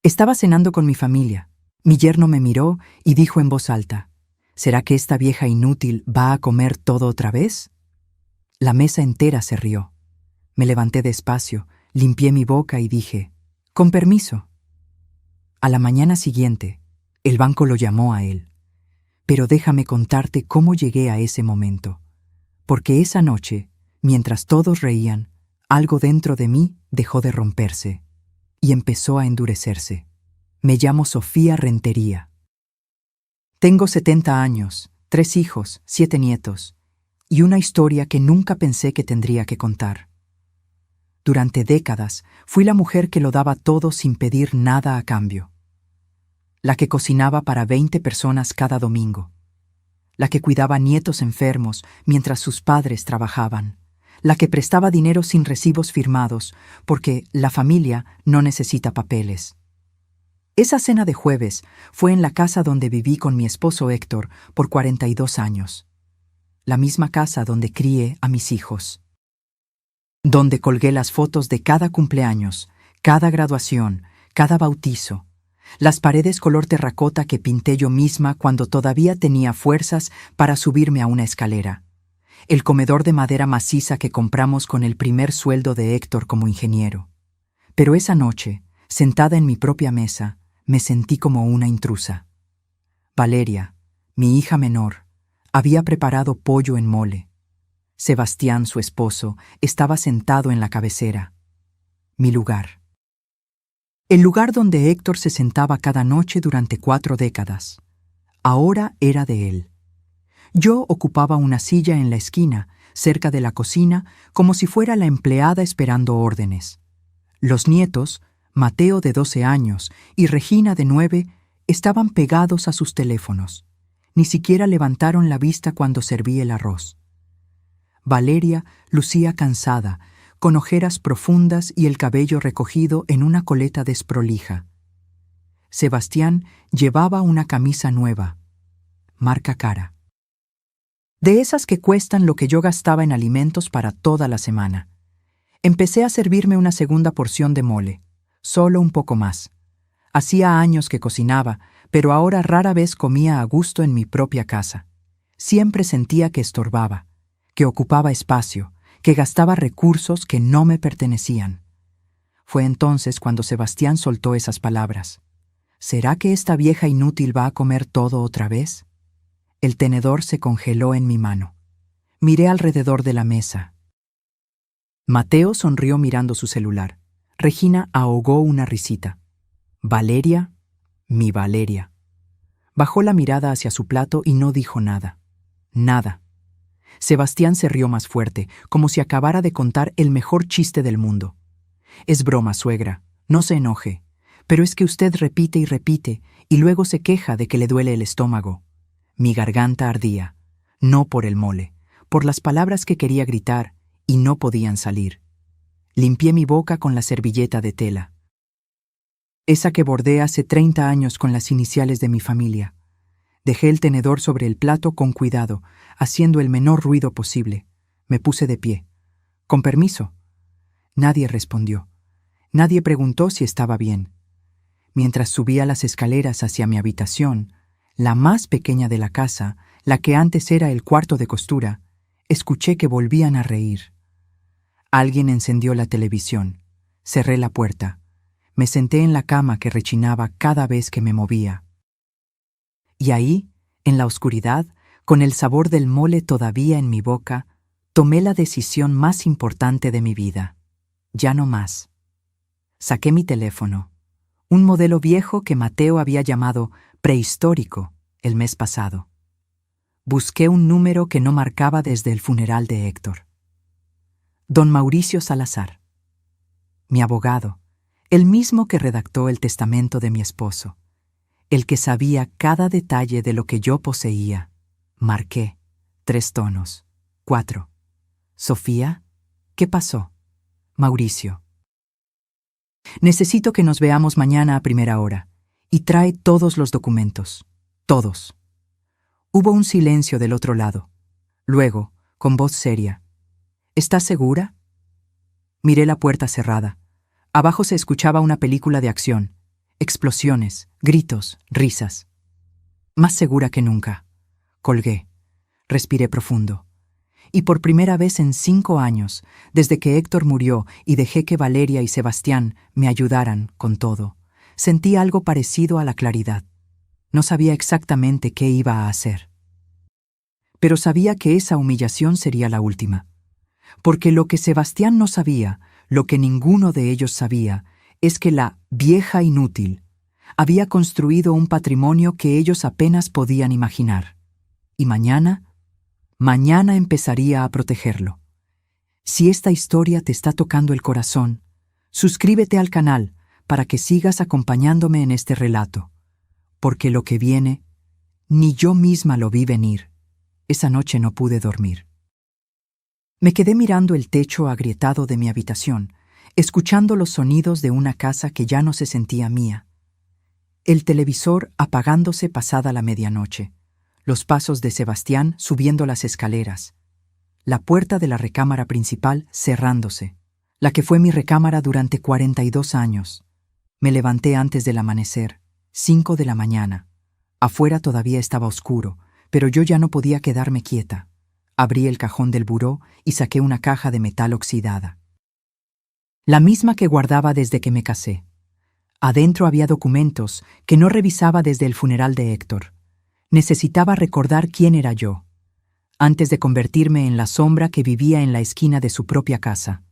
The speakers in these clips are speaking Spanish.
Estaba cenando con mi familia. Mi yerno me miró y dijo en voz alta: ¿será que esta vieja inútil va a comer todo otra vez? La mesa entera se rió. Me levanté despacio, limpié mi boca y dije: con permiso. A la mañana siguiente, el banco lo llamó a él. Pero déjame contarte cómo llegué a ese momento. Porque esa noche, mientras todos reían, algo dentro de mí dejó de romperse y empezó a endurecerse. Me llamo Sofía Rentería. Tengo 70 años, 3 hijos, 7 nietos, y una historia que nunca pensé que tendría que contar. Durante décadas fui la mujer que lo daba todo sin pedir nada a cambio. La que cocinaba para 20 personas cada domingo. La que cuidaba nietos enfermos mientras sus padres trabajaban. La que prestaba dinero sin recibos firmados, porque la familia no necesita papeles. Esa cena de jueves fue en la casa donde viví con mi esposo Héctor por 42 años. La misma casa donde crié a mis hijos. Donde colgué las fotos de cada cumpleaños, cada graduación, cada bautizo. Las paredes color terracota que pinté yo misma cuando todavía tenía fuerzas para subirme a una escalera. El comedor de madera maciza que compramos con el primer sueldo de Héctor como ingeniero. Pero esa noche, sentada en mi propia mesa, me sentí como una intrusa. Valeria, mi hija menor, había preparado pollo en mole. Sebastián, su esposo, estaba sentado en la cabecera. Mi lugar. El lugar donde Héctor se sentaba cada noche durante 4 décadas. Ahora era de él. Yo ocupaba una silla en la esquina, cerca de la cocina, como si fuera la empleada esperando órdenes. Los nietos, Mateo de 12 años y Regina de 9, estaban pegados a sus teléfonos. Ni siquiera levantaron la vista cuando serví el arroz. Valeria lucía cansada, con ojeras profundas y el cabello recogido en una coleta desprolija. Sebastián llevaba una camisa nueva, marca cara. De esas que cuestan lo que yo gastaba en alimentos para toda la semana. Empecé a servirme una segunda porción de mole, solo un poco más. Hacía años que cocinaba, pero ahora rara vez comía a gusto en mi propia casa. Siempre sentía que estorbaba, que ocupaba espacio, que gastaba recursos que no me pertenecían. Fue entonces cuando Sebastián soltó esas palabras. ¿Será que esta vieja inútil va a comer todo otra vez? El tenedor se congeló en mi mano. Miré alrededor de la mesa. Mateo sonrió mirando su celular. Regina ahogó una risita. Valeria, mi Valeria. Bajó la mirada hacia su plato y no dijo nada. Nada. Sebastián se rió más fuerte, como si acabara de contar el mejor chiste del mundo. Es broma, suegra, no se enoje, pero es que usted repite y repite, y luego se queja de que le duele el estómago. Mi garganta ardía, no por el mole, por las palabras que quería gritar y no podían salir. Limpié mi boca con la servilleta de tela. Esa que bordé hace 30 años con las iniciales de mi familia. Dejé el tenedor sobre el plato con cuidado, haciendo el menor ruido posible. Me puse de pie. «Con permiso». Nadie respondió. Nadie preguntó si estaba bien. Mientras subía las escaleras hacia mi habitación, la más pequeña de la casa, la que antes era el cuarto de costura, escuché que volvían a reír. Alguien encendió la televisión. Cerré la puerta. Me senté en la cama que rechinaba cada vez que me movía. Y ahí, en la oscuridad, con el sabor del mole todavía en mi boca, tomé la decisión más importante de mi vida. Ya no más. Saqué mi teléfono, un modelo viejo que Mateo había llamado prehistórico el mes pasado. Busqué un número que no marcaba desde el funeral de Héctor. Don Mauricio Salazar. Mi abogado, el mismo que redactó el testamento de mi esposo, el que sabía cada detalle de lo que yo poseía. Marqué. 3 tonos. 4. Sofía, ¿qué pasó? Mauricio. Necesito que nos veamos mañana a primera hora, y trae todos los documentos. Todos. Hubo un silencio del otro lado. Luego, con voz seria. ¿Estás segura? Miré la puerta cerrada. Abajo se escuchaba una película de acción. Explosiones, gritos, risas. Más segura que nunca. Colgué. Respiré profundo. Y por primera vez en 5 años, desde que Héctor murió y dejé que Valeria y Sebastián me ayudaran con todo, sentí algo parecido a la claridad. No sabía exactamente qué iba a hacer. Pero sabía que esa humillación sería la última. Porque lo que Sebastián no sabía, lo que ninguno de ellos sabía, es que la vieja inútil había construido un patrimonio que ellos apenas podían imaginar. Y mañana empezaría a protegerlo. Si esta historia te está tocando el corazón, suscríbete al canal para que sigas acompañándome en este relato, porque lo que viene, ni yo misma lo vi venir. Esa noche no pude dormir. Me quedé mirando el techo agrietado de mi habitación, escuchando los sonidos de una casa que ya no se sentía mía. El televisor apagándose pasada la medianoche, los pasos de Sebastián subiendo las escaleras, la puerta de la recámara principal cerrándose, la que fue mi recámara durante 42 años. Me levanté antes del amanecer, 5 de la mañana. Afuera todavía estaba oscuro, pero yo ya no podía quedarme quieta. Abrí el cajón del buró y saqué una caja de metal oxidada. La misma que guardaba desde que me casé. Adentro había documentos que no revisaba desde el funeral de Héctor. Necesitaba recordar quién era yo, antes de convertirme en la sombra que vivía en la esquina de su propia casa.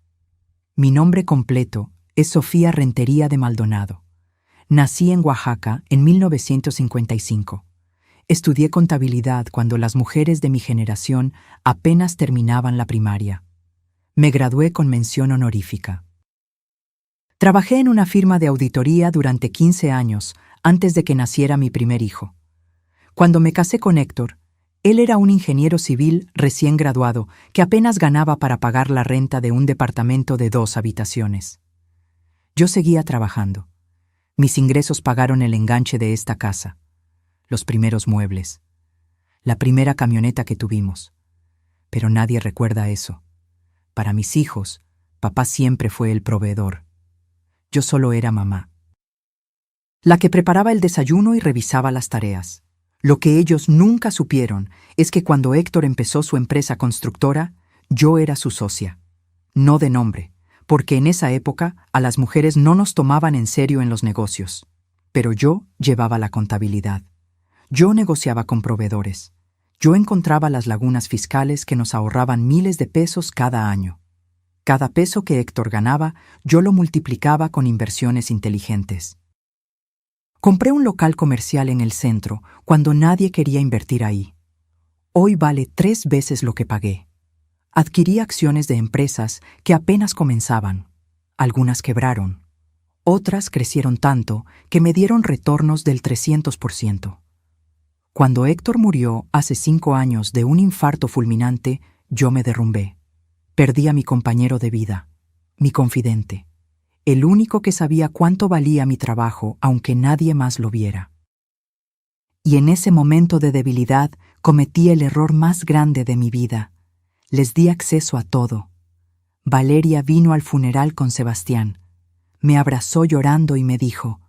Mi nombre completo es Sofía Rentería de Maldonado. Nací en Oaxaca en 1955. Estudié contabilidad cuando las mujeres de mi generación apenas terminaban la primaria. Me gradué con mención honorífica. Trabajé en una firma de auditoría durante 15 años antes de que naciera mi primer hijo. Cuando me casé con Héctor, él era un ingeniero civil recién graduado que apenas ganaba para pagar la renta de un departamento de 2 habitaciones. Yo seguía trabajando. Mis ingresos pagaron el enganche de esta casa, los primeros muebles, la primera camioneta que tuvimos. Pero nadie recuerda eso. Para mis hijos, papá siempre fue el proveedor. Yo solo era mamá. La que preparaba el desayuno y revisaba las tareas. Lo que ellos nunca supieron es que cuando Héctor empezó su empresa constructora, yo era su socia. No de nombre, porque en esa época a las mujeres no nos tomaban en serio en los negocios. Pero yo llevaba la contabilidad. Yo negociaba con proveedores. Yo encontraba las lagunas fiscales que nos ahorraban miles de pesos cada año. Cada peso que Héctor ganaba, yo lo multiplicaba con inversiones inteligentes. Compré un local comercial en el centro cuando nadie quería invertir ahí. Hoy vale 3 veces lo que pagué. Adquirí acciones de empresas que apenas comenzaban. Algunas quebraron. Otras crecieron tanto que me dieron retornos del 300%. Cuando Héctor murió hace 5 años de un infarto fulminante, yo me derrumbé. Perdí a mi compañero de vida, mi confidente, el único que sabía cuánto valía mi trabajo aunque nadie más lo viera. Y en ese momento de debilidad cometí el error más grande de mi vida. Les di acceso a todo. Valeria vino al funeral con Sebastián. Me abrazó llorando y me dijo: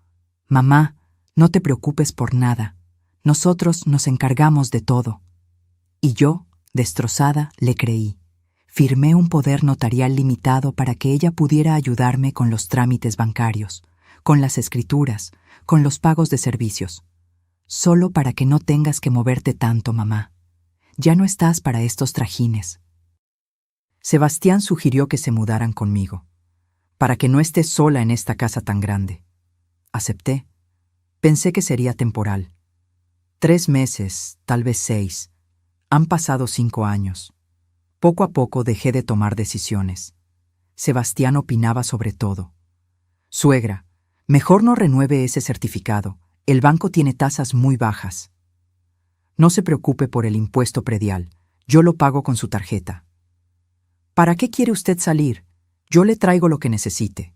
«Mamá, no te preocupes por nada. Nosotros nos encargamos de todo». Y yo, destrozada, le creí. Firmé un poder notarial limitado para que ella pudiera ayudarme con los trámites bancarios, con las escrituras, con los pagos de servicios. Solo para que no tengas que moverte tanto, mamá. Ya no estás para estos trajines. Sebastián sugirió que se mudaran conmigo, para que no esté sola en esta casa tan grande. Acepté. Pensé que sería temporal. 3 meses, tal vez 6. Han pasado 5 años. Poco a poco dejé de tomar decisiones. Sebastián opinaba sobre todo. «Suegra, mejor no renueve ese certificado. El banco tiene tasas muy bajas». «No se preocupe por el impuesto predial. Yo lo pago con su tarjeta». «¿Para qué quiere usted salir? Yo le traigo lo que necesite».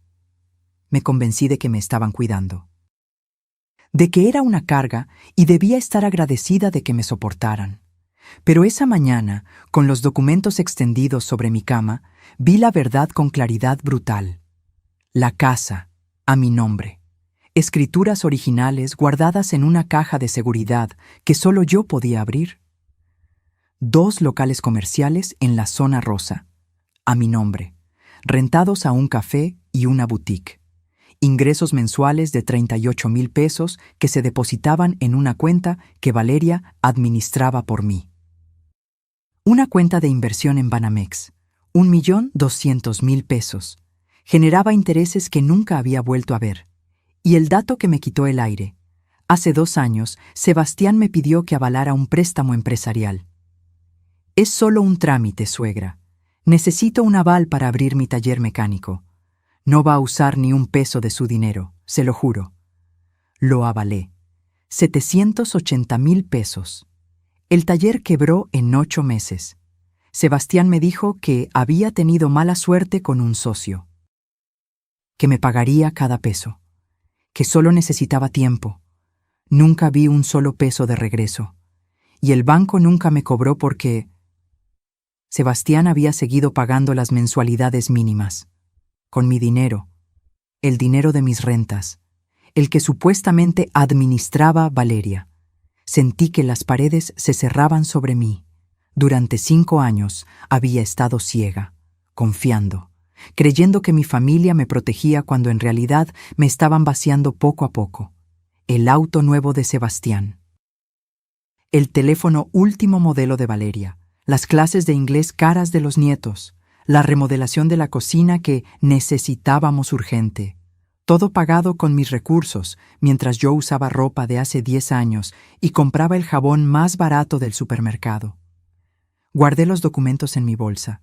Me convencí de que me estaban cuidando. De que era una carga y debía estar agradecida de que me soportaran. Pero esa mañana, con los documentos extendidos sobre mi cama, vi la verdad con claridad brutal. La casa, a mi nombre. Escrituras originales guardadas en una caja de seguridad que solo yo podía abrir. 2 locales comerciales en la zona rosa, a mi nombre, rentados a un café y una boutique. Ingresos mensuales de 38,000 pesos que se depositaban en una cuenta que Valeria administraba por mí. Una cuenta de inversión en Banamex, 1,200,000 pesos. Generaba intereses que nunca había vuelto a ver. Y el dato que me quitó el aire. Hace 2 años, Sebastián me pidió que avalara un préstamo empresarial. Es solo un trámite, suegra. Necesito un aval para abrir mi taller mecánico. No va a usar ni un peso de su dinero, se lo juro. Lo avalé. 780,000 pesos. El taller quebró en 8 meses. Sebastián me dijo que había tenido mala suerte con un socio. Que me pagaría cada peso. Que solo necesitaba tiempo. Nunca vi un solo peso de regreso. Y el banco nunca me cobró porque Sebastián había seguido pagando las mensualidades mínimas. Con mi dinero. El dinero de mis rentas. El que supuestamente administraba Valeria. Sentí que las paredes se cerraban sobre mí. Durante 5 años había estado ciega, confiando, creyendo que mi familia me protegía cuando en realidad me estaban vaciando poco a poco. El auto nuevo de Sebastián. El teléfono último modelo de Valeria. Las clases de inglés caras de los nietos. La remodelación de la cocina que necesitábamos urgente. Todo pagado con mis recursos, mientras yo usaba ropa de hace 10 años y compraba el jabón más barato del supermercado. Guardé los documentos en mi bolsa,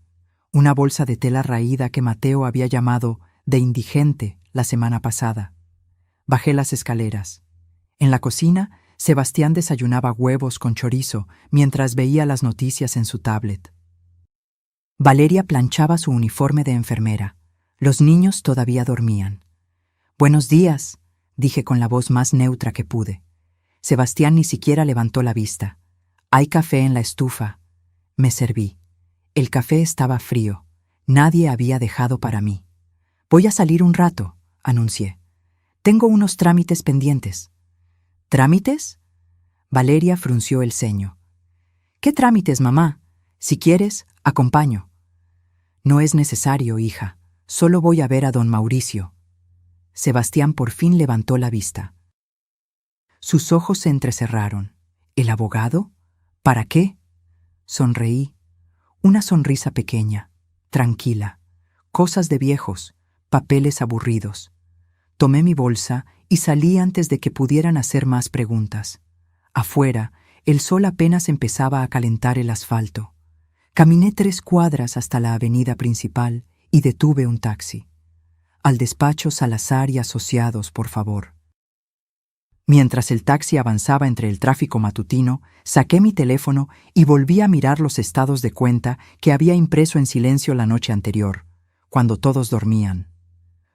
una bolsa de tela raída que Mateo había llamado de indigente la semana pasada. Bajé las escaleras. En la cocina, Sebastián desayunaba huevos con chorizo mientras veía las noticias en su tablet. Valeria planchaba su uniforme de enfermera. Los niños todavía dormían. «Buenos días», dije con la voz más neutra que pude. Sebastián ni siquiera levantó la vista. «Hay café en la estufa». Me serví. El café estaba frío. Nadie había dejado para mí. «Voy a salir un rato», anuncié. «Tengo unos trámites pendientes». «¿Trámites?» Valeria frunció el ceño. «¿Qué trámites, mamá? Si quieres, acompaño». «No es necesario, hija. Solo voy a ver a don Mauricio». Sebastián por fin levantó la vista. Sus ojos se entrecerraron. ¿El abogado? ¿Para qué? Sonreí. Una sonrisa pequeña, tranquila. Cosas de viejos, papeles aburridos. Tomé mi bolsa y salí antes de que pudieran hacer más preguntas. Afuera, el sol apenas empezaba a calentar el asfalto. Caminé 3 cuadras hasta la avenida principal y detuve un taxi. «Al despacho Salazar y Asociados, por favor». Mientras el taxi avanzaba entre el tráfico matutino, saqué mi teléfono y volví a mirar los estados de cuenta que había impreso en silencio la noche anterior, cuando todos dormían.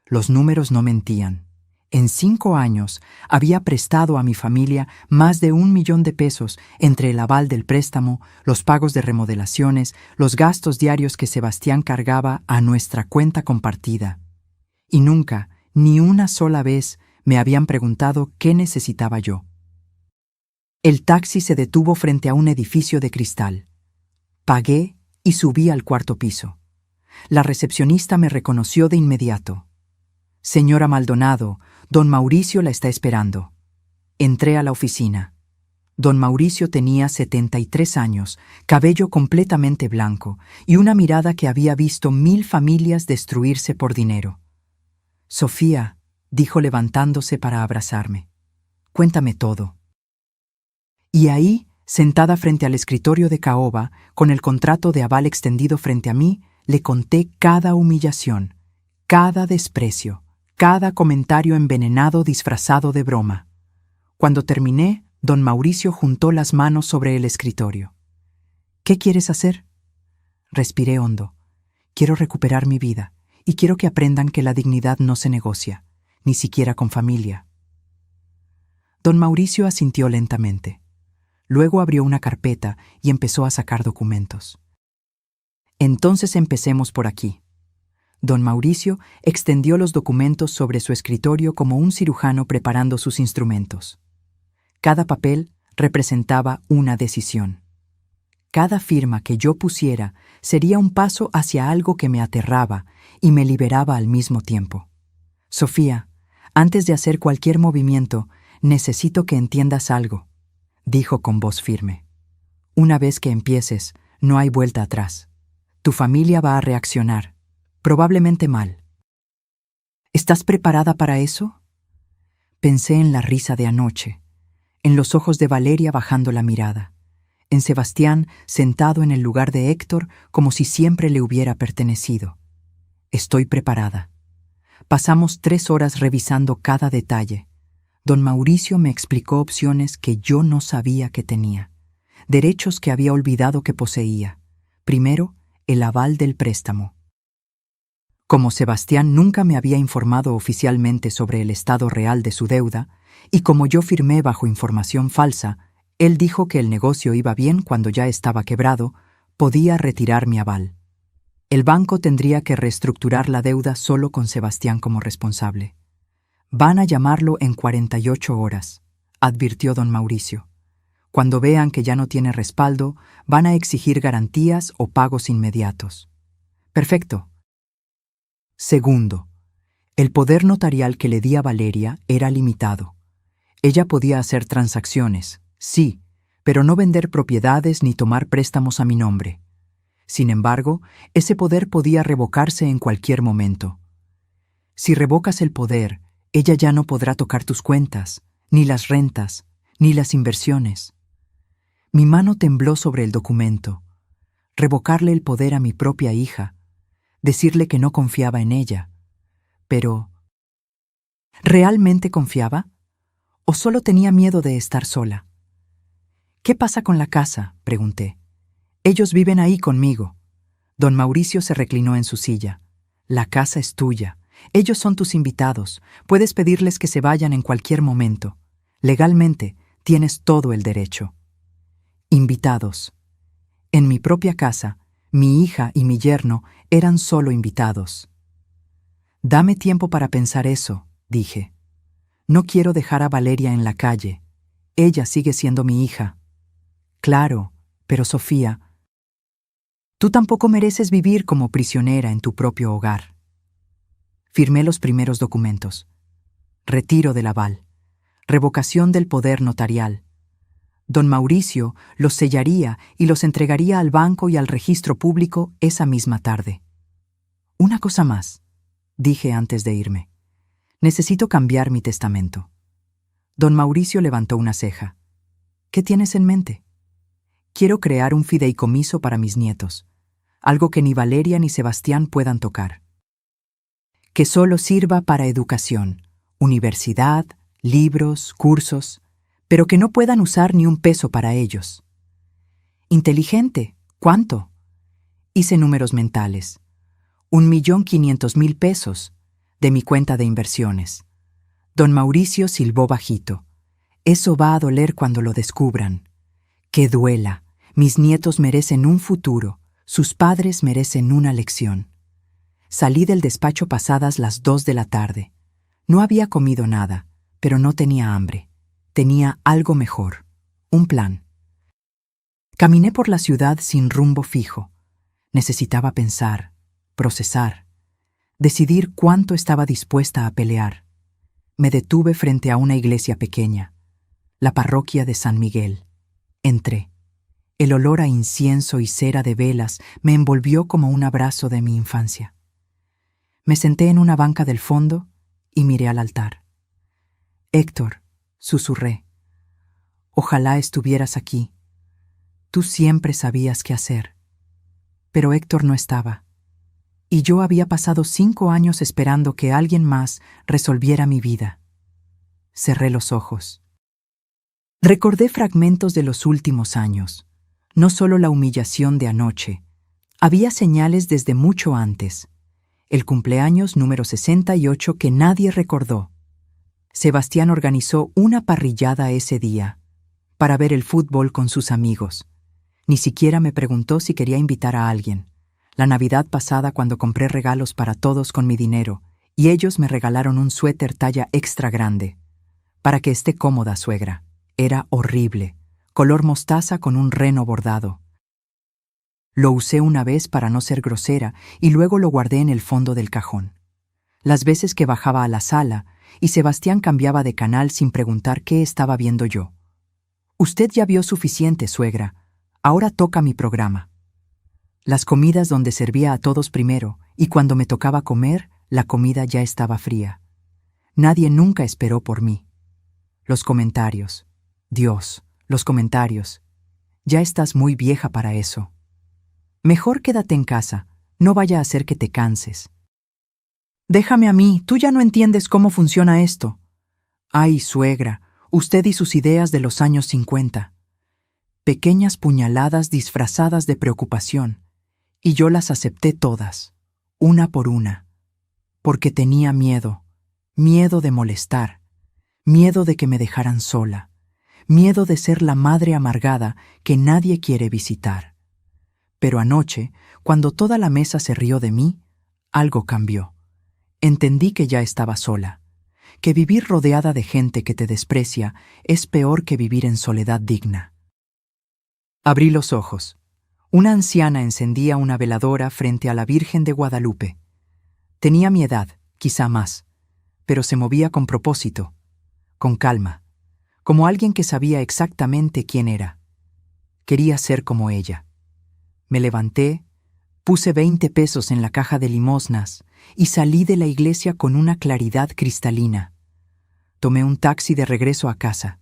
Los números no mentían. En 5 años había prestado a mi familia más de 1,000,000 de pesos entre el aval del préstamo, los pagos de remodelaciones, los gastos diarios que Sebastián cargaba a nuestra cuenta compartida. Y nunca, ni una sola vez, me habían preguntado qué necesitaba yo. El taxi se detuvo frente a un edificio de cristal. Pagué y subí al 4º piso. La recepcionista me reconoció de inmediato. «Señora Maldonado, don Mauricio la está esperando». Entré a la oficina. Don Mauricio tenía 73 años, cabello completamente blanco y una mirada que había visto 1000 familias destruirse por dinero. «Sofía», dijo levantándose para abrazarme. «Cuéntame todo». Y ahí, sentada frente al escritorio de caoba, con el contrato de aval extendido frente a mí, le conté cada humillación, cada desprecio, cada comentario envenenado disfrazado de broma. Cuando terminé, don Mauricio juntó las manos sobre el escritorio. «¿Qué quieres hacer?» Respiré hondo. «Quiero recuperar mi vida, y quiero que aprendan que la dignidad no se negocia, ni siquiera con familia». Don Mauricio asintió lentamente. Luego abrió una carpeta y empezó a sacar documentos. «Entonces empecemos por aquí. Don Mauricio extendió los documentos sobre su escritorio como un cirujano preparando sus instrumentos. Cada papel representaba una decisión. Cada firma que yo pusiera sería un paso hacia algo que me aterraba y me liberaba al mismo tiempo. Sofía, antes de hacer cualquier movimiento, necesito que entiendas algo, dijo con voz firme. Una vez que empieces, no hay vuelta atrás. Tu familia va a reaccionar, probablemente mal. ¿Estás preparada para eso? Pensé en la risa de anoche, en los ojos de Valeria bajando la mirada, en Sebastián sentado en el lugar de Héctor como si siempre le hubiera pertenecido. Estoy preparada. Pasamos 3 horas revisando cada detalle. Don Mauricio me explicó opciones que yo no sabía que tenía, derechos que había olvidado que poseía. Primero, el aval del préstamo. Como Sebastián nunca me había informado oficialmente sobre el estado real de su deuda, y como yo firmé bajo información falsa, él dijo que el negocio iba bien cuando ya estaba quebrado, podía retirar mi aval. El banco tendría que reestructurar la deuda solo con Sebastián como responsable. Van a llamarlo en 48 horas, advirtió don Mauricio. Cuando vean que ya no tiene respaldo, van a exigir garantías o pagos inmediatos. Perfecto. Segundo, el poder notarial que le di a Valeria era limitado. Ella podía hacer transacciones, sí, pero no vender propiedades ni tomar préstamos a mi nombre. Sin embargo, ese poder podía revocarse en cualquier momento. Si revocas el poder, ella ya no podrá tocar tus cuentas, ni las rentas, ni las inversiones. Mi mano tembló sobre el documento. Revocarle el poder a mi propia hija, decirle que no confiaba en ella. Pero, ¿realmente confiaba? ¿O solo tenía miedo de estar sola? ¿Qué pasa con la casa?, pregunté. Ellos viven ahí conmigo. Don Mauricio se reclinó en su silla. La casa es tuya. Ellos son tus invitados. Puedes pedirles que se vayan en cualquier momento. Legalmente, tienes todo el derecho. Invitados. En mi propia casa, mi hija y mi yerno eran solo invitados. Dame tiempo para pensar eso, dije. No quiero dejar a Valeria en la calle. Ella sigue siendo mi hija. Claro, pero Sofía, tú tampoco mereces vivir como prisionera en tu propio hogar. Firmé los primeros documentos. Retiro del aval. Revocación del poder notarial. Don Mauricio los sellaría y los entregaría al banco y al registro público esa misma tarde. Una cosa más, dije antes de irme. Necesito cambiar mi testamento. Don Mauricio levantó una ceja. ¿Qué tienes en mente? Quiero crear un fideicomiso para mis nietos, algo que ni Valeria ni Sebastián puedan tocar. Que solo sirva para educación, universidad, libros, cursos, pero que no puedan usar ni un peso para ellos. Inteligente, ¿cuánto? Hice números mentales. 1.500.000 pesos de mi cuenta de inversiones. Don Mauricio silbó bajito. Eso va a doler cuando lo descubran. Que duela. Mis nietos merecen un futuro. Sus padres merecen una lección. Salí del despacho pasadas las 2 de la tarde. No había comido nada, pero no tenía hambre. Tenía algo mejor. Un plan. Caminé por la ciudad sin rumbo fijo. Necesitaba pensar, procesar, decidir cuánto estaba dispuesta a pelear. Me detuve frente a una iglesia pequeña, la parroquia de San Miguel. Entré. El olor a incienso y cera de velas me envolvió como un abrazo de mi infancia. Me senté en una banca del fondo y miré al altar. Héctor, susurré, ojalá estuvieras aquí. Tú siempre sabías qué hacer. Pero Héctor no estaba. Y yo había pasado 5 años esperando que alguien más resolviera mi vida. Cerré los ojos. Recordé fragmentos de los últimos años. No solo la humillación de anoche. Había señales desde mucho antes. El cumpleaños número 68 que nadie recordó. Sebastián organizó una parrillada ese día para ver el fútbol con sus amigos. Ni siquiera me preguntó si quería invitar a alguien. La Navidad pasada cuando compré regalos para todos con mi dinero, y ellos me regalaron un suéter talla extra grande. Para que esté cómoda, suegra. Era horrible, color mostaza con un reno bordado. Lo usé una vez para no ser grosera y luego lo guardé en el fondo del cajón. Las veces que bajaba a la sala y Sebastián cambiaba de canal sin preguntar qué estaba viendo yo. Usted ya vio suficiente, suegra. Ahora toca mi programa. Las comidas donde servía a todos primero y cuando me tocaba comer, la comida ya estaba fría. Nadie nunca esperó por mí. Los comentarios. Dios, los comentarios. Ya estás muy vieja para eso. Mejor quédate en casa, no vaya a hacer que te canses. Déjame a mí, tú ya no entiendes cómo funciona esto. Ay, suegra, usted y sus ideas de los años 50. Pequeñas puñaladas disfrazadas de preocupación, y yo las acepté todas, una por una, porque tenía miedo, miedo de molestar, miedo de que me dejaran sola, miedo de ser la madre amargada que nadie quiere visitar. Pero anoche, cuando toda la mesa se rió de mí, algo cambió. Entendí que ya estaba sola, que vivir rodeada de gente que te desprecia es peor que vivir en soledad digna. Abrí los ojos. Una anciana encendía una veladora frente a la Virgen de Guadalupe. Tenía mi edad, quizá más, pero se movía con propósito, con calma, como alguien que sabía exactamente quién era. Quería ser como ella. Me levanté, puse 20 pesos en la caja de limosnas y salí de la iglesia con una claridad cristalina. Tomé un taxi de regreso a casa.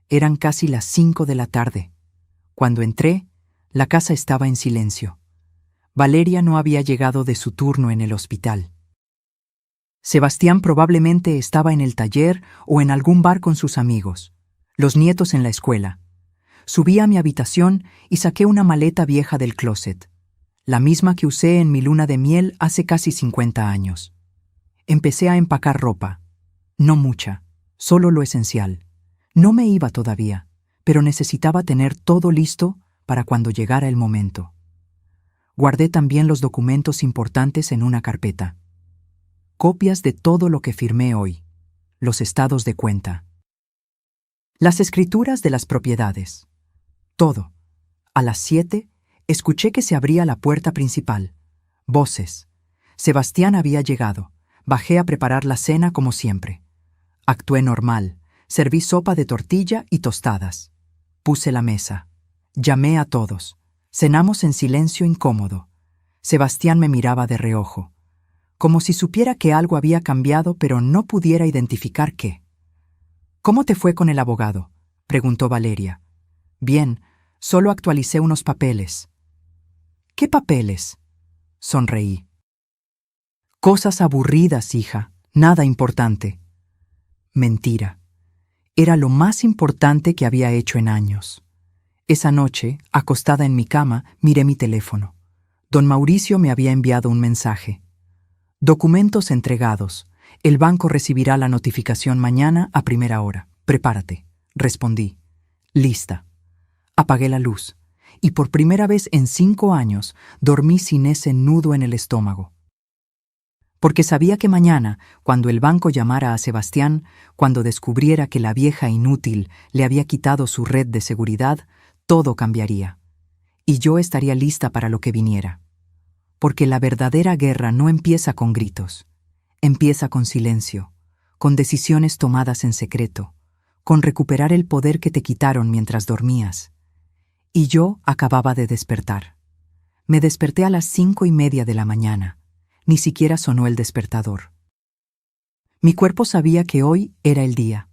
Eran casi las 5 de la tarde. Cuando entré, la casa estaba en silencio. Valeria no había llegado de su turno en el hospital. Sebastián probablemente estaba en el taller o en algún bar con sus amigos, los nietos en la escuela. Subí a mi habitación y saqué una maleta vieja del closet, la misma que usé en mi luna de miel hace casi 50 años. Empecé a empacar ropa. No mucha, solo lo esencial. No me iba todavía, pero necesitaba tener todo listo para cuando llegara el momento. Guardé también los documentos importantes en una carpeta. Copias de todo lo que firmé hoy, los estados de cuenta. Las escrituras de las propiedades. Todo. A las 7, escuché que se abría la puerta principal. Voces. Sebastián había llegado. Bajé a preparar la cena como siempre. Actué normal. Serví sopa de tortilla y tostadas. Puse la mesa. Llamé a todos. Cenamos en silencio incómodo. Sebastián me miraba de reojo, como si supiera que algo había cambiado pero no pudiera identificar qué. ¿Cómo te fue con el abogado?, preguntó Valeria. Bien, solo actualicé unos papeles. ¿Qué papeles?, sonreí. Cosas aburridas, hija, nada importante. Mentira. Era lo más importante que había hecho en años. Esa noche, acostada en mi cama, miré mi teléfono. Don Mauricio me había enviado un mensaje. Documentos entregados. El banco recibirá la notificación mañana a primera hora. Prepárate. Respondí. Lista. Apagué la luz. Y por primera vez en 5 años, dormí sin ese nudo en el estómago. Porque sabía que mañana, cuando el banco llamara a Sebastián, cuando descubriera que la vieja inútil le había quitado su red de seguridad, todo cambiaría. Y yo estaría lista para lo que viniera. Porque la verdadera guerra no empieza con gritos. Empieza con silencio, con decisiones tomadas en secreto, con recuperar el poder que te quitaron mientras dormías. Y yo acababa de despertar. Me desperté a las 5:30 de la mañana. Ni siquiera sonó el despertador. Mi cuerpo sabía que hoy era el día.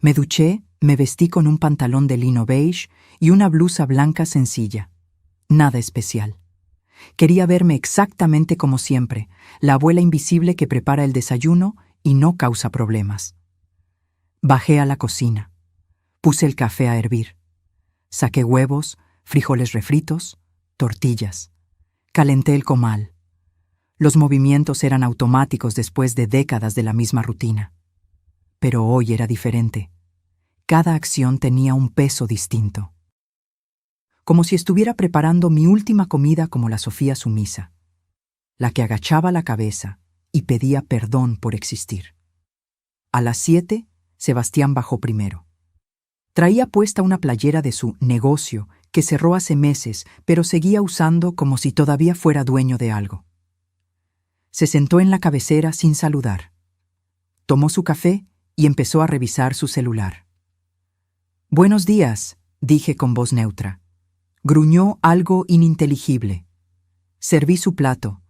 Me duché, me vestí con un pantalón de lino beige y una blusa blanca sencilla. Nada especial. Quería verme exactamente como siempre, la abuela invisible que prepara el desayuno y no causa problemas. Bajé a la cocina. Puse el café a hervir. Saqué huevos, frijoles refritos, tortillas. Calenté el comal. Los movimientos eran automáticos después de décadas de la misma rutina. Pero hoy era diferente. Cada acción tenía un peso distinto. Como si estuviera preparando mi última comida como la Sofía sumisa. la que agachaba la cabeza y pedía perdón por existir. A las 7, Sebastián bajó primero. Traía puesta una playera de su negocio que cerró hace meses, pero seguía usando como si todavía fuera dueño de algo. Se sentó en la cabecera sin saludar. Tomó su café y empezó a revisar su celular. «Buenos días», dije con voz neutra. Gruñó algo ininteligible. Serví su plato: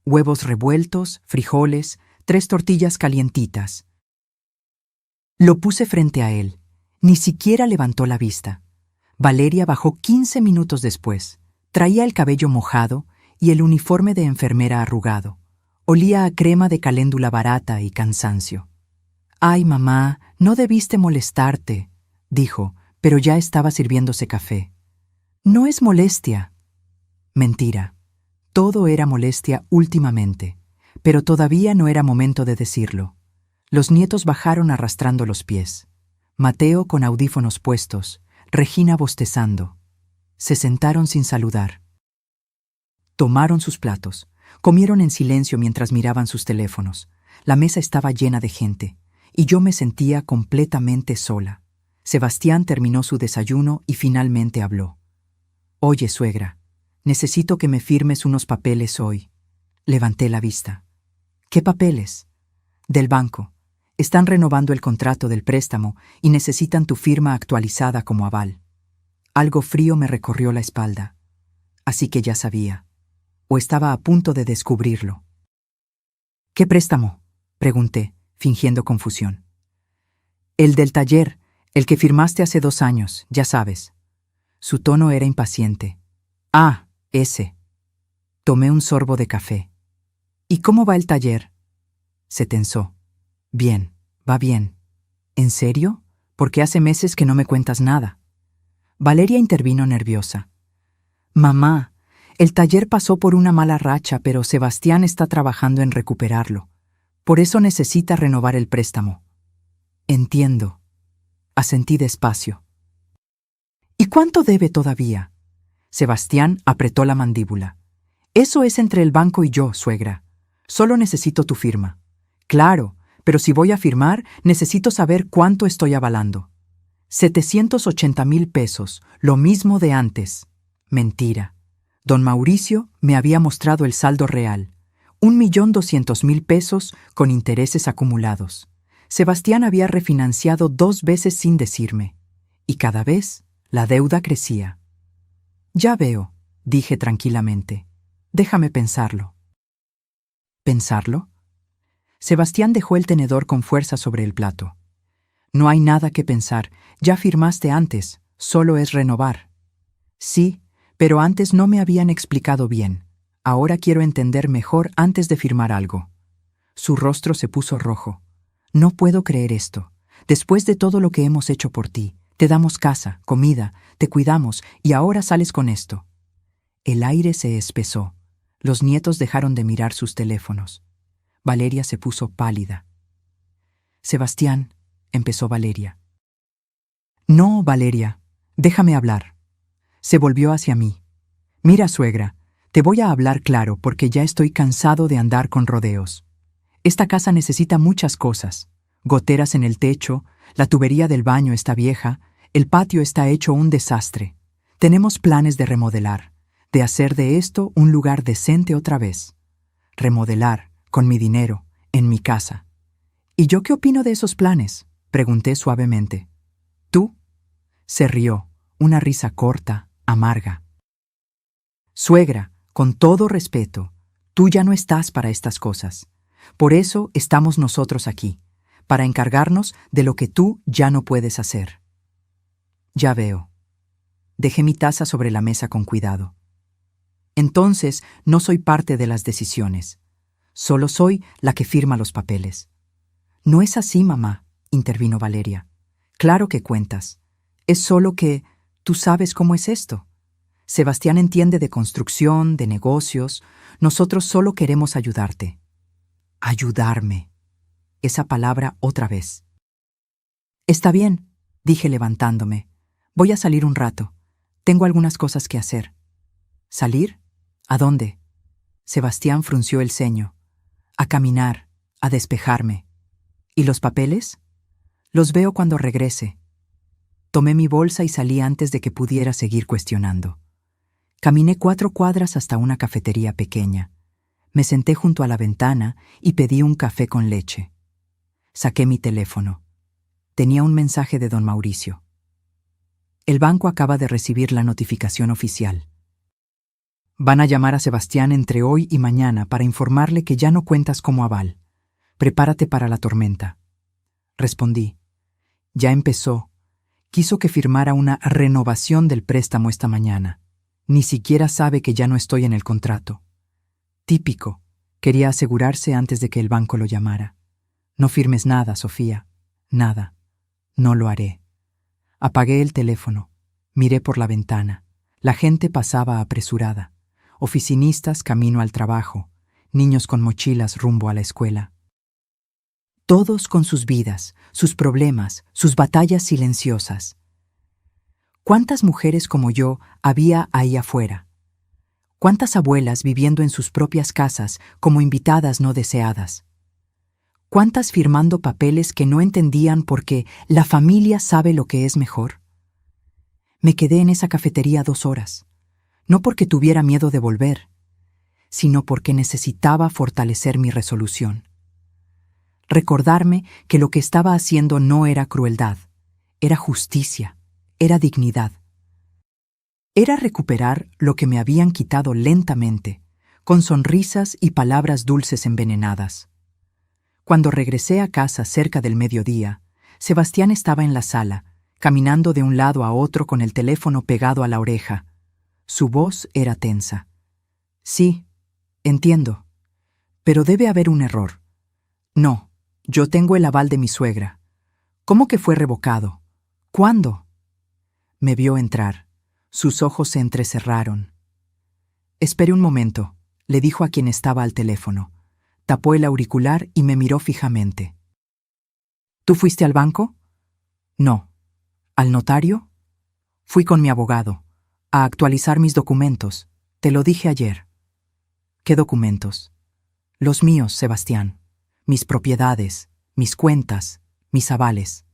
huevos revueltos, frijoles, 3 tortillas calientitas. Lo puse frente a él. Ni siquiera levantó la vista. Valeria bajó 15 minutos después. Traía el cabello mojado y el uniforme de enfermera arrugado. Olía a crema de caléndula barata y cansancio. «Ay, mamá, no debiste molestarte», dijo, pero ya estaba sirviéndose café. «No es molestia». Mentira. Todo era molestia últimamente, pero todavía no era momento de decirlo. Los nietos bajaron arrastrando los pies. Mateo con audífonos puestos, Regina bostezando. Se sentaron sin saludar. Tomaron sus platos, comieron en silencio mientras miraban sus teléfonos. La mesa estaba llena de gente, y yo me sentía completamente sola. Sebastián terminó su desayuno y finalmente habló. «Oye, suegra, necesito que me firmes unos papeles hoy». Levanté la vista. «¿Qué papeles?» «Del banco. Están renovando el contrato del préstamo y necesitan tu firma actualizada como aval». Algo frío me recorrió la espalda. Así que ya sabía, o estaba a punto de descubrirlo. «¿Qué préstamo?», pregunté, fingiendo confusión. «El del taller, el que firmaste hace 2 años, ya sabes». Su tono era impaciente. «Ah, ese». Tomé un sorbo de café. «¿Y cómo va el taller?». Se tensó. «Bien, va bien». «¿En serio? Porque hace meses que no me cuentas nada». Valeria intervino nerviosa. «Mamá, el taller pasó por una mala racha, pero Sebastián está trabajando en recuperarlo. Por eso necesita renovar el préstamo». «Entiendo». Asentí despacio. «¿Y cuánto debe todavía?». Sebastián apretó la mandíbula. «Eso es entre el banco y yo, suegra. Solo necesito tu firma». «Claro, pero si voy a firmar, necesito saber cuánto estoy avalando». 780,000 pesos, lo mismo de antes». Mentira. Don Mauricio me había mostrado el saldo real. 1,200,000 pesos con intereses acumulados. Sebastián había refinanciado 2 veces sin decirme. Y cada vez la deuda crecía. «Ya veo», dije tranquilamente. «Déjame pensarlo». ¿Pensarlo? Sebastián dejó el tenedor con fuerza sobre el plato. «No hay nada que pensar. Ya firmaste antes. Solo es renovar». «Sí, pero antes no me habían explicado bien. Ahora quiero entender mejor antes de firmar algo». Su rostro se puso rojo. «No puedo creer esto. Después de todo lo que hemos hecho por ti, te damos casa, comida, te cuidamos y ahora sales con esto». El aire se espesó. Los nietos dejaron de mirar sus teléfonos. Valeria se puso pálida. «Sebastián», empezó Valeria. «No, Valeria, déjame hablar». Se volvió hacia mí. «Mira, suegra, te voy a hablar claro porque ya estoy cansado de andar con rodeos. Esta casa necesita muchas cosas. Goteras en el techo, la tubería del baño está vieja, el patio está hecho un desastre. Tenemos planes de remodelar, de hacer de esto un lugar decente otra vez. Remodelar, con mi dinero, en mi casa». «¿Y yo qué opino de esos planes?», pregunté suavemente. «¿Tú?». Se rió, una risa corta, amarga. «Suegra, con todo respeto, tú ya no estás para estas cosas. Por eso estamos nosotros aquí, para encargarnos de lo que tú ya no puedes hacer». «Ya veo». Dejé mi taza sobre la mesa con cuidado. «Entonces no soy parte de las decisiones. Solo soy la que firma los papeles». «No es así, mamá», intervino Valeria. «Claro que cuentas. Es solo que tú sabes cómo es esto. Sebastián entiende de construcción, de negocios. Nosotros solo queremos ayudarte». «Ayudarme». Esa palabra otra vez. «Está bien», dije levantándome. «Voy a salir un rato. Tengo algunas cosas que hacer». «¿Salir? ¿A dónde?». Sebastián frunció el ceño. A caminar, a despejarme. ¿Y los papeles? Los veo cuando regrese. Tomé mi bolsa y salí antes de que pudiera seguir cuestionando. Caminé 4 cuadras hasta una cafetería pequeña. Me senté junto a la ventana y pedí un café con leche. Saqué mi teléfono. Tenía un mensaje de don Mauricio. El banco acaba de recibir la notificación oficial. Van a llamar a Sebastián entre hoy y mañana para informarle que ya no cuentas como aval. Prepárate para la tormenta. Respondí. Ya empezó. Quiso que firmara una renovación del préstamo esta mañana. Ni siquiera sabe que ya no estoy en el contrato. Típico. Quería asegurarse antes de que el banco lo llamara. No firmes nada, Sofía. Nada. No lo haré. Apagué el teléfono. Miré por la ventana. La gente pasaba apresurada. Oficinistas camino al trabajo. Niños con mochilas rumbo a la escuela. Todos con sus vidas, sus problemas, sus batallas silenciosas. ¿Cuántas mujeres como yo había ahí afuera? ¿Cuántas abuelas viviendo en sus propias casas como invitadas no deseadas? ¿Cuántas firmando papeles que no entendían porque la familia sabe lo que es mejor? Me quedé en esa cafetería 2 horas, no porque tuviera miedo de volver, sino porque necesitaba fortalecer mi resolución. Recordarme que lo que estaba haciendo no era crueldad, era justicia, era dignidad. Era recuperar lo que me habían quitado lentamente, con sonrisas y palabras dulces envenenadas. Cuando regresé a casa cerca del mediodía, Sebastián estaba en la sala, caminando de un lado a otro con el teléfono pegado a la oreja. Su voz era tensa. Sí, entiendo. Pero debe haber un error. No, yo tengo el aval de mi suegra. ¿Cómo que fue revocado? ¿Cuándo? Me vio entrar. Sus ojos se entrecerraron. Espere un momento, le dijo a quien estaba al teléfono. Tapó el auricular y me miró fijamente. ¿Tú fuiste al banco? No. ¿Al notario? Fui con mi abogado, a actualizar mis documentos. Te lo dije ayer. ¿Qué documentos? Los míos, Sebastián. Mis propiedades, mis cuentas, mis avales.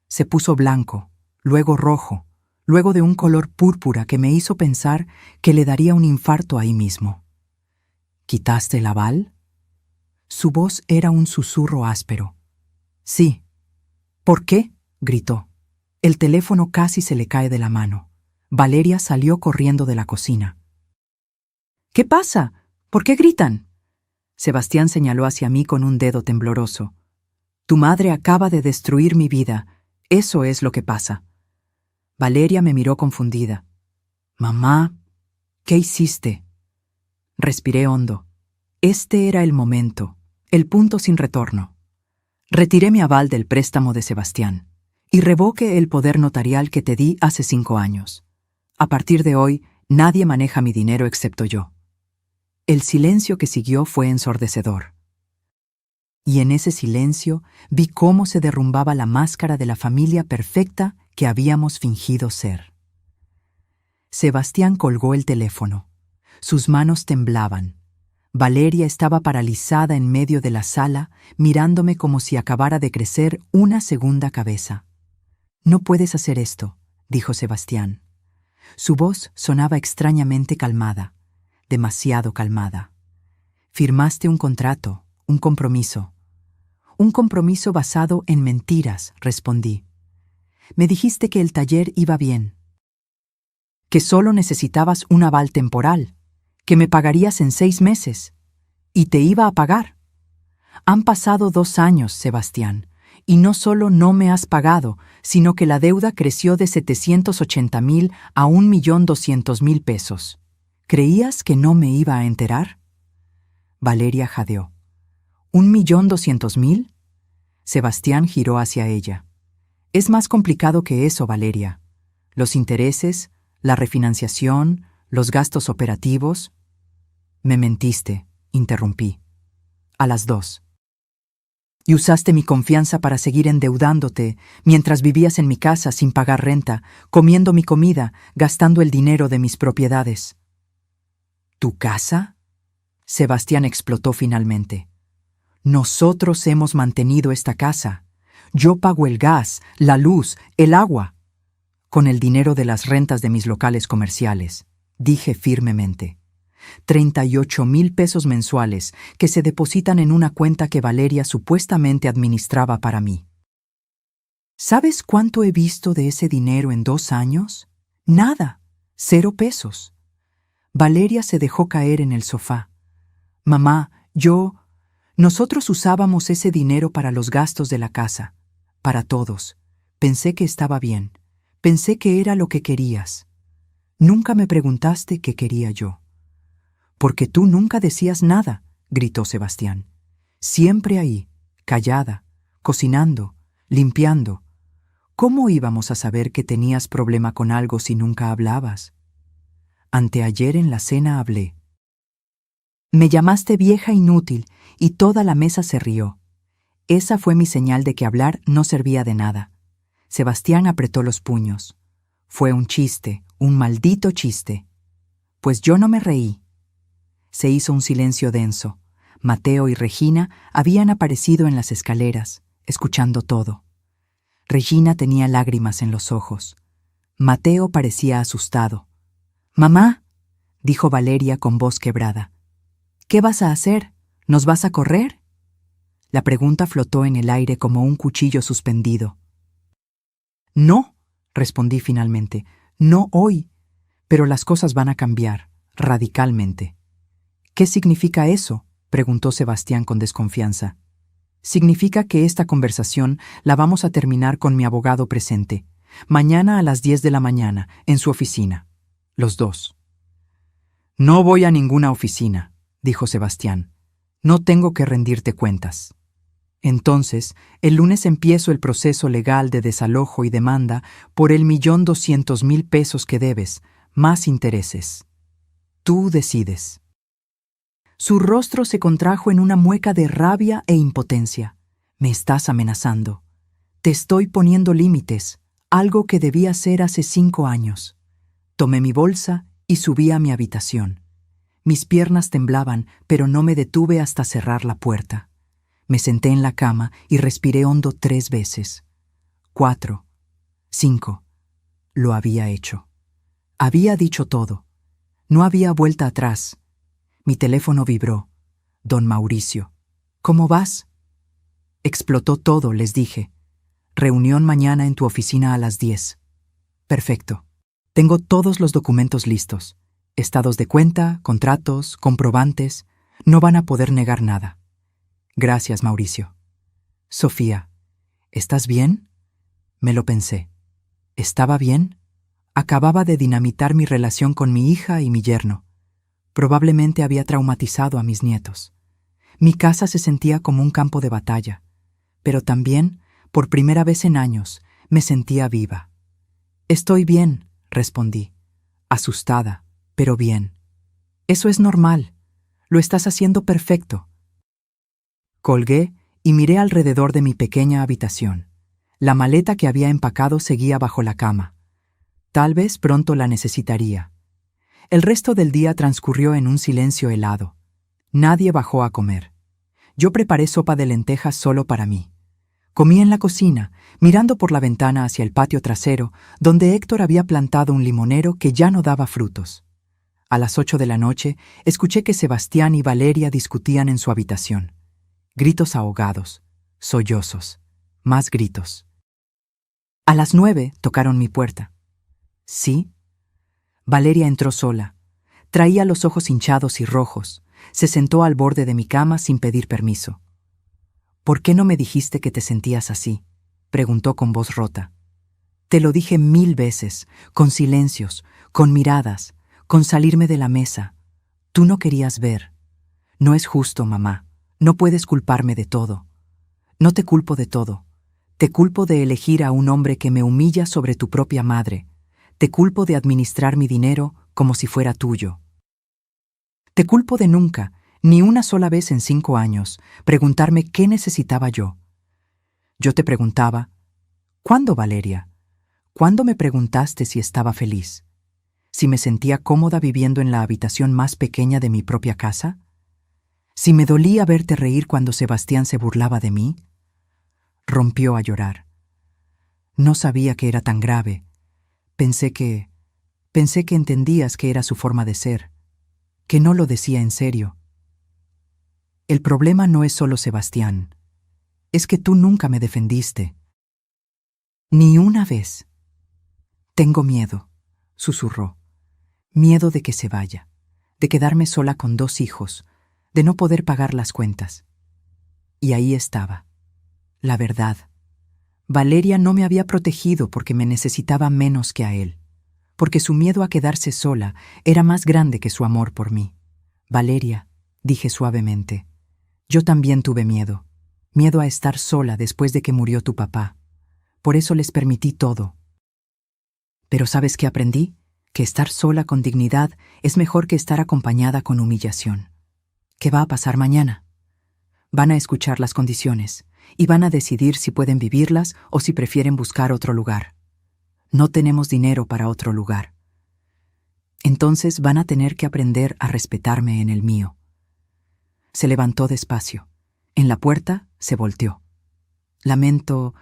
Se puso blanco, luego rojo, luego de un color púrpura que me hizo pensar que le daría un infarto ahí mismo. ¿Quitaste el aval? Su voz era un susurro áspero. Sí. ¿Por qué? Gritó. El teléfono casi se le cae de la mano. Valeria salió corriendo de la cocina. ¿Qué pasa? ¿Por qué gritan? Sebastián señaló hacia mí con un dedo tembloroso. Tu madre acaba de destruir mi vida. Eso es lo que pasa. Valeria me miró confundida. Mamá, ¿qué hiciste? Respiré hondo. Este era el momento, el punto sin retorno. Retiré mi aval del préstamo de Sebastián y revoqué el poder notarial que te di hace 5 años. A partir de hoy, nadie maneja mi dinero excepto yo. El silencio que siguió fue ensordecedor. Y en ese silencio vi cómo se derrumbaba la máscara de la familia perfecta que habíamos fingido ser. Sebastián colgó el teléfono. Sus manos temblaban. Valeria estaba paralizada en medio de la sala, mirándome como si acabara de crecer una segunda cabeza. No puedes hacer esto, dijo Sebastián. Su voz sonaba extrañamente calmada, demasiado calmada. Firmaste un contrato, un compromiso. Un compromiso basado en mentiras, respondí. Me dijiste que el taller iba bien, que solo necesitabas un aval temporal, que me pagarías en 6 meses, y te iba a pagar. Han pasado 2 años, Sebastián, y no solo no me has pagado, sino que la deuda creció de 780,000 a 1,200,000 pesos. ¿Creías que no me iba a enterar? Valeria jadeó. ¿1,200,000? Sebastián giró hacia ella. Es más complicado que eso, Valeria. Los intereses, la refinanciación, los gastos operativos. Me mentiste, interrumpí. A las 2. Y usaste mi confianza para seguir endeudándote mientras vivías en mi casa sin pagar renta, comiendo mi comida, gastando el dinero de mis propiedades. ¿Tu casa? Sebastián explotó finalmente. Nosotros hemos mantenido esta casa. Yo pago el gas, la luz, el agua. Con el dinero de las rentas de mis locales comerciales, dije firmemente. 38,000 pesos mensuales que se depositan en una cuenta que Valeria supuestamente administraba para mí. ¿Sabes cuánto he visto de ese dinero en 2 años? Nada, 0 pesos. Valeria se dejó caer en el sofá. Mamá, nosotros usábamos ese dinero para los gastos de la casa, para todos. Pensé que estaba bien. Pensé que era lo que querías. Nunca me preguntaste qué quería yo. Porque tú nunca decías nada, gritó Sebastián. Siempre ahí, callada, cocinando, limpiando. ¿Cómo íbamos a saber que tenías problema con algo si nunca hablabas? Anteayer en la cena hablé. Me llamaste vieja inútil y toda la mesa se rió. Esa fue mi señal de que hablar no servía de nada. Sebastián apretó los puños. Fue un chiste, un maldito chiste. Pues yo no me reí. Se hizo un silencio denso. Mateo y Regina habían aparecido en las escaleras, escuchando todo. Regina tenía lágrimas en los ojos. Mateo parecía asustado. «Mamá», dijo Valeria con voz quebrada. «¿Qué vas a hacer? ¿Nos vas a correr?» La pregunta flotó en el aire como un cuchillo suspendido. «No», respondí finalmente, «no hoy, pero las cosas van a cambiar, radicalmente». «¿Qué significa eso?», preguntó Sebastián con desconfianza. «Significa que esta conversación la vamos a terminar con mi abogado presente, mañana a las 10 de la mañana, en su oficina. Los dos». «No voy a ninguna oficina», dijo Sebastián. «No tengo que rendirte cuentas». Entonces, el lunes empiezo el proceso legal de desalojo y demanda por el 1.200.000 pesos que debes, más intereses. Tú decides. Su rostro se contrajo en una mueca de rabia e impotencia. Me estás amenazando. Te estoy poniendo límites, algo que debí hacer hace 5 años. Tomé mi bolsa y subí a mi habitación. Mis piernas temblaban, pero no me detuve hasta cerrar la puerta. Me senté en la cama y respiré hondo 3 veces. 4, 5. Lo había hecho. Había dicho todo. No había vuelta atrás. Mi teléfono vibró. «Don Mauricio, ¿cómo vas?» «Explotó todo», les dije. «Reunión mañana en tu oficina a las 10». «Perfecto. Tengo todos los documentos listos. Estados de cuenta, contratos, comprobantes. No van a poder negar nada». «Gracias, Mauricio». «Sofía, ¿estás bien?» Me lo pensé. ¿Estaba bien? Acababa de dinamitar mi relación con mi hija y mi yerno. Probablemente había traumatizado a mis nietos. Mi casa se sentía como un campo de batalla, pero también, por primera vez en años, me sentía viva. «Estoy bien», respondí, asustada, pero bien. «Eso es normal. Lo estás haciendo perfecto». Colgué y miré alrededor de mi pequeña habitación. La maleta que había empacado seguía bajo la cama. Tal vez pronto la necesitaría. El resto del día transcurrió en un silencio helado. Nadie bajó a comer. Yo preparé sopa de lentejas solo para mí. Comí en la cocina, mirando por la ventana hacia el patio trasero, donde Héctor había plantado un limonero que ya no daba frutos. A las 8 de la noche, escuché que Sebastián y Valeria discutían en su habitación. Gritos ahogados, sollozos, más gritos. A las 9 tocaron mi puerta. ¿Sí? Valeria entró sola. Traía los ojos hinchados y rojos. Se sentó al borde de mi cama sin pedir permiso. «¿Por qué no me dijiste que te sentías así?», preguntó con voz rota. «Te lo dije 1000 veces, con silencios, con miradas, con salirme de la mesa. Tú no querías ver. No es justo, mamá. No puedes culparme de todo. No te culpo de todo. Te culpo de elegir a un hombre que me humilla sobre tu propia madre. Te culpo de administrar mi dinero como si fuera tuyo. Te culpo de nunca, ni una sola vez en 5 años, preguntarme qué necesitaba yo. Yo te preguntaba, ¿cuándo, Valeria? ¿Cuándo me preguntaste si estaba feliz? ¿Si me sentía cómoda viviendo en la habitación más pequeña de mi propia casa? Si me dolía verte reír cuando Sebastián se burlaba de mí, rompió a llorar. No sabía que era tan grave. Pensé que entendías que era su forma de ser, que no lo decía en serio. El problema no es solo Sebastián, es que tú nunca me defendiste. Ni una vez. Tengo miedo, susurró. Miedo de que se vaya, de quedarme sola con 2 hijos, de no poder pagar las cuentas. Y ahí estaba, la verdad. Valeria no me había protegido porque me necesitaba menos que a él, porque su miedo a quedarse sola era más grande que su amor por mí. Valeria, dije suavemente, yo también tuve miedo, miedo a estar sola después de que murió tu papá. Por eso les permití todo. Pero ¿sabes qué aprendí? Que estar sola con dignidad es mejor que estar acompañada con humillación. ¿Qué va a pasar mañana? Van a escuchar las condiciones y van a decidir si pueden vivirlas o si prefieren buscar otro lugar. No tenemos dinero para otro lugar. Entonces van a tener que aprender a respetarme en el mío. Se levantó despacio. En la puerta se volteó. Lamento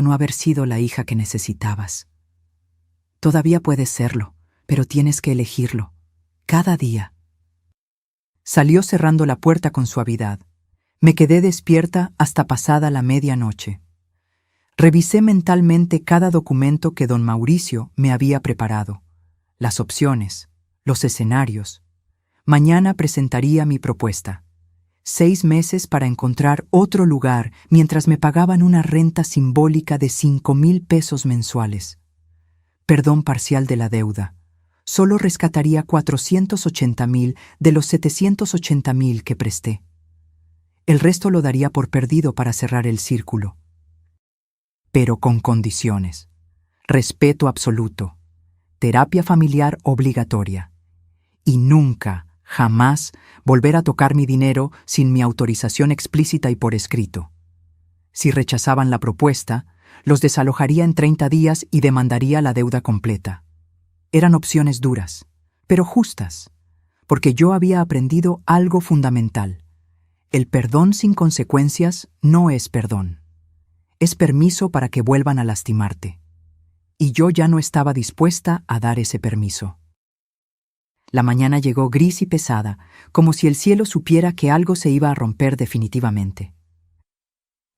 no haber sido la hija que necesitabas. Todavía puedes serlo, pero tienes que elegirlo. Cada día. Salió cerrando la puerta con suavidad. Me quedé despierta hasta pasada la medianoche. Revisé mentalmente cada documento que don Mauricio me había preparado, las opciones, los escenarios. Mañana presentaría mi propuesta. 6 meses para encontrar otro lugar mientras me pagaban una renta simbólica de 5,000 pesos mensuales. Perdón parcial de la deuda. Solo rescataría 480,000 de los 780,000 que presté. El resto lo daría por perdido para cerrar el círculo. Pero con condiciones. Respeto absoluto. Terapia familiar obligatoria. Y nunca, jamás, volver a tocar mi dinero sin mi autorización explícita y por escrito. Si rechazaban la propuesta, los desalojaría en 30 días y demandaría la deuda completa. Eran opciones duras, pero justas, porque yo había aprendido algo fundamental. El perdón sin consecuencias no es perdón. Es permiso para que vuelvan a lastimarte. Y yo ya no estaba dispuesta a dar ese permiso. La mañana llegó gris y pesada, como si el cielo supiera que algo se iba a romper definitivamente.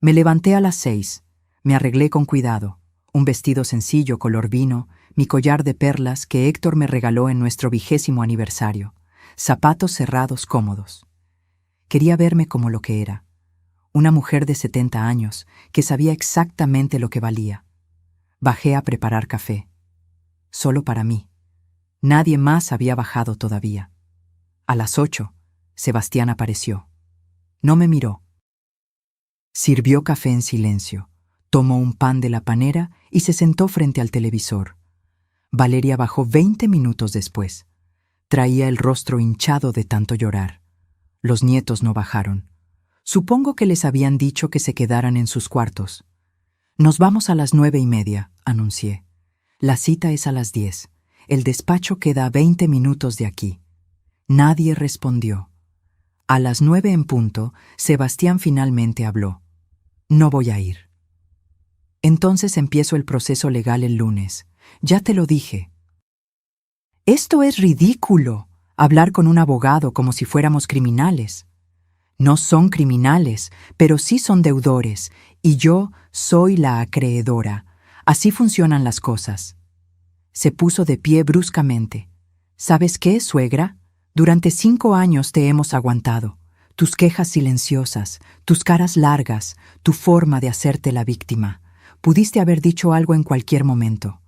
Me levanté a las 6, me arreglé con cuidado, un vestido sencillo color vino, mi collar de perlas que Héctor me regaló en nuestro 20º aniversario, zapatos cerrados cómodos. Quería verme como lo que era, una mujer de 70 años que sabía exactamente lo que valía. Bajé a preparar café, solo para mí. Nadie más había bajado todavía. A las 8, Sebastián apareció. No me miró. Sirvió café en silencio, tomó un pan de la panera y se sentó frente al televisor. Valeria bajó 20 minutos después. Traía el rostro hinchado de tanto llorar. Los nietos no bajaron. Supongo que les habían dicho que se quedaran en sus cuartos. Nos vamos a las 9:30, anuncié. La cita es a las 10. El despacho queda a 20 minutos de aquí. Nadie respondió. A las 9 en punto, Sebastián finalmente habló. No voy a ir. Entonces empiezo el proceso legal el lunes. Ya te lo dije. Esto es ridículo, hablar con un abogado como si fuéramos criminales. No son criminales, pero sí son deudores, y yo soy la acreedora. Así funcionan las cosas. Se puso de pie bruscamente. ¿Sabes qué, suegra? Durante 5 años te hemos aguantado. Tus quejas silenciosas, tus caras largas, tu forma de hacerte la víctima. Pudiste haber dicho algo en cualquier momento.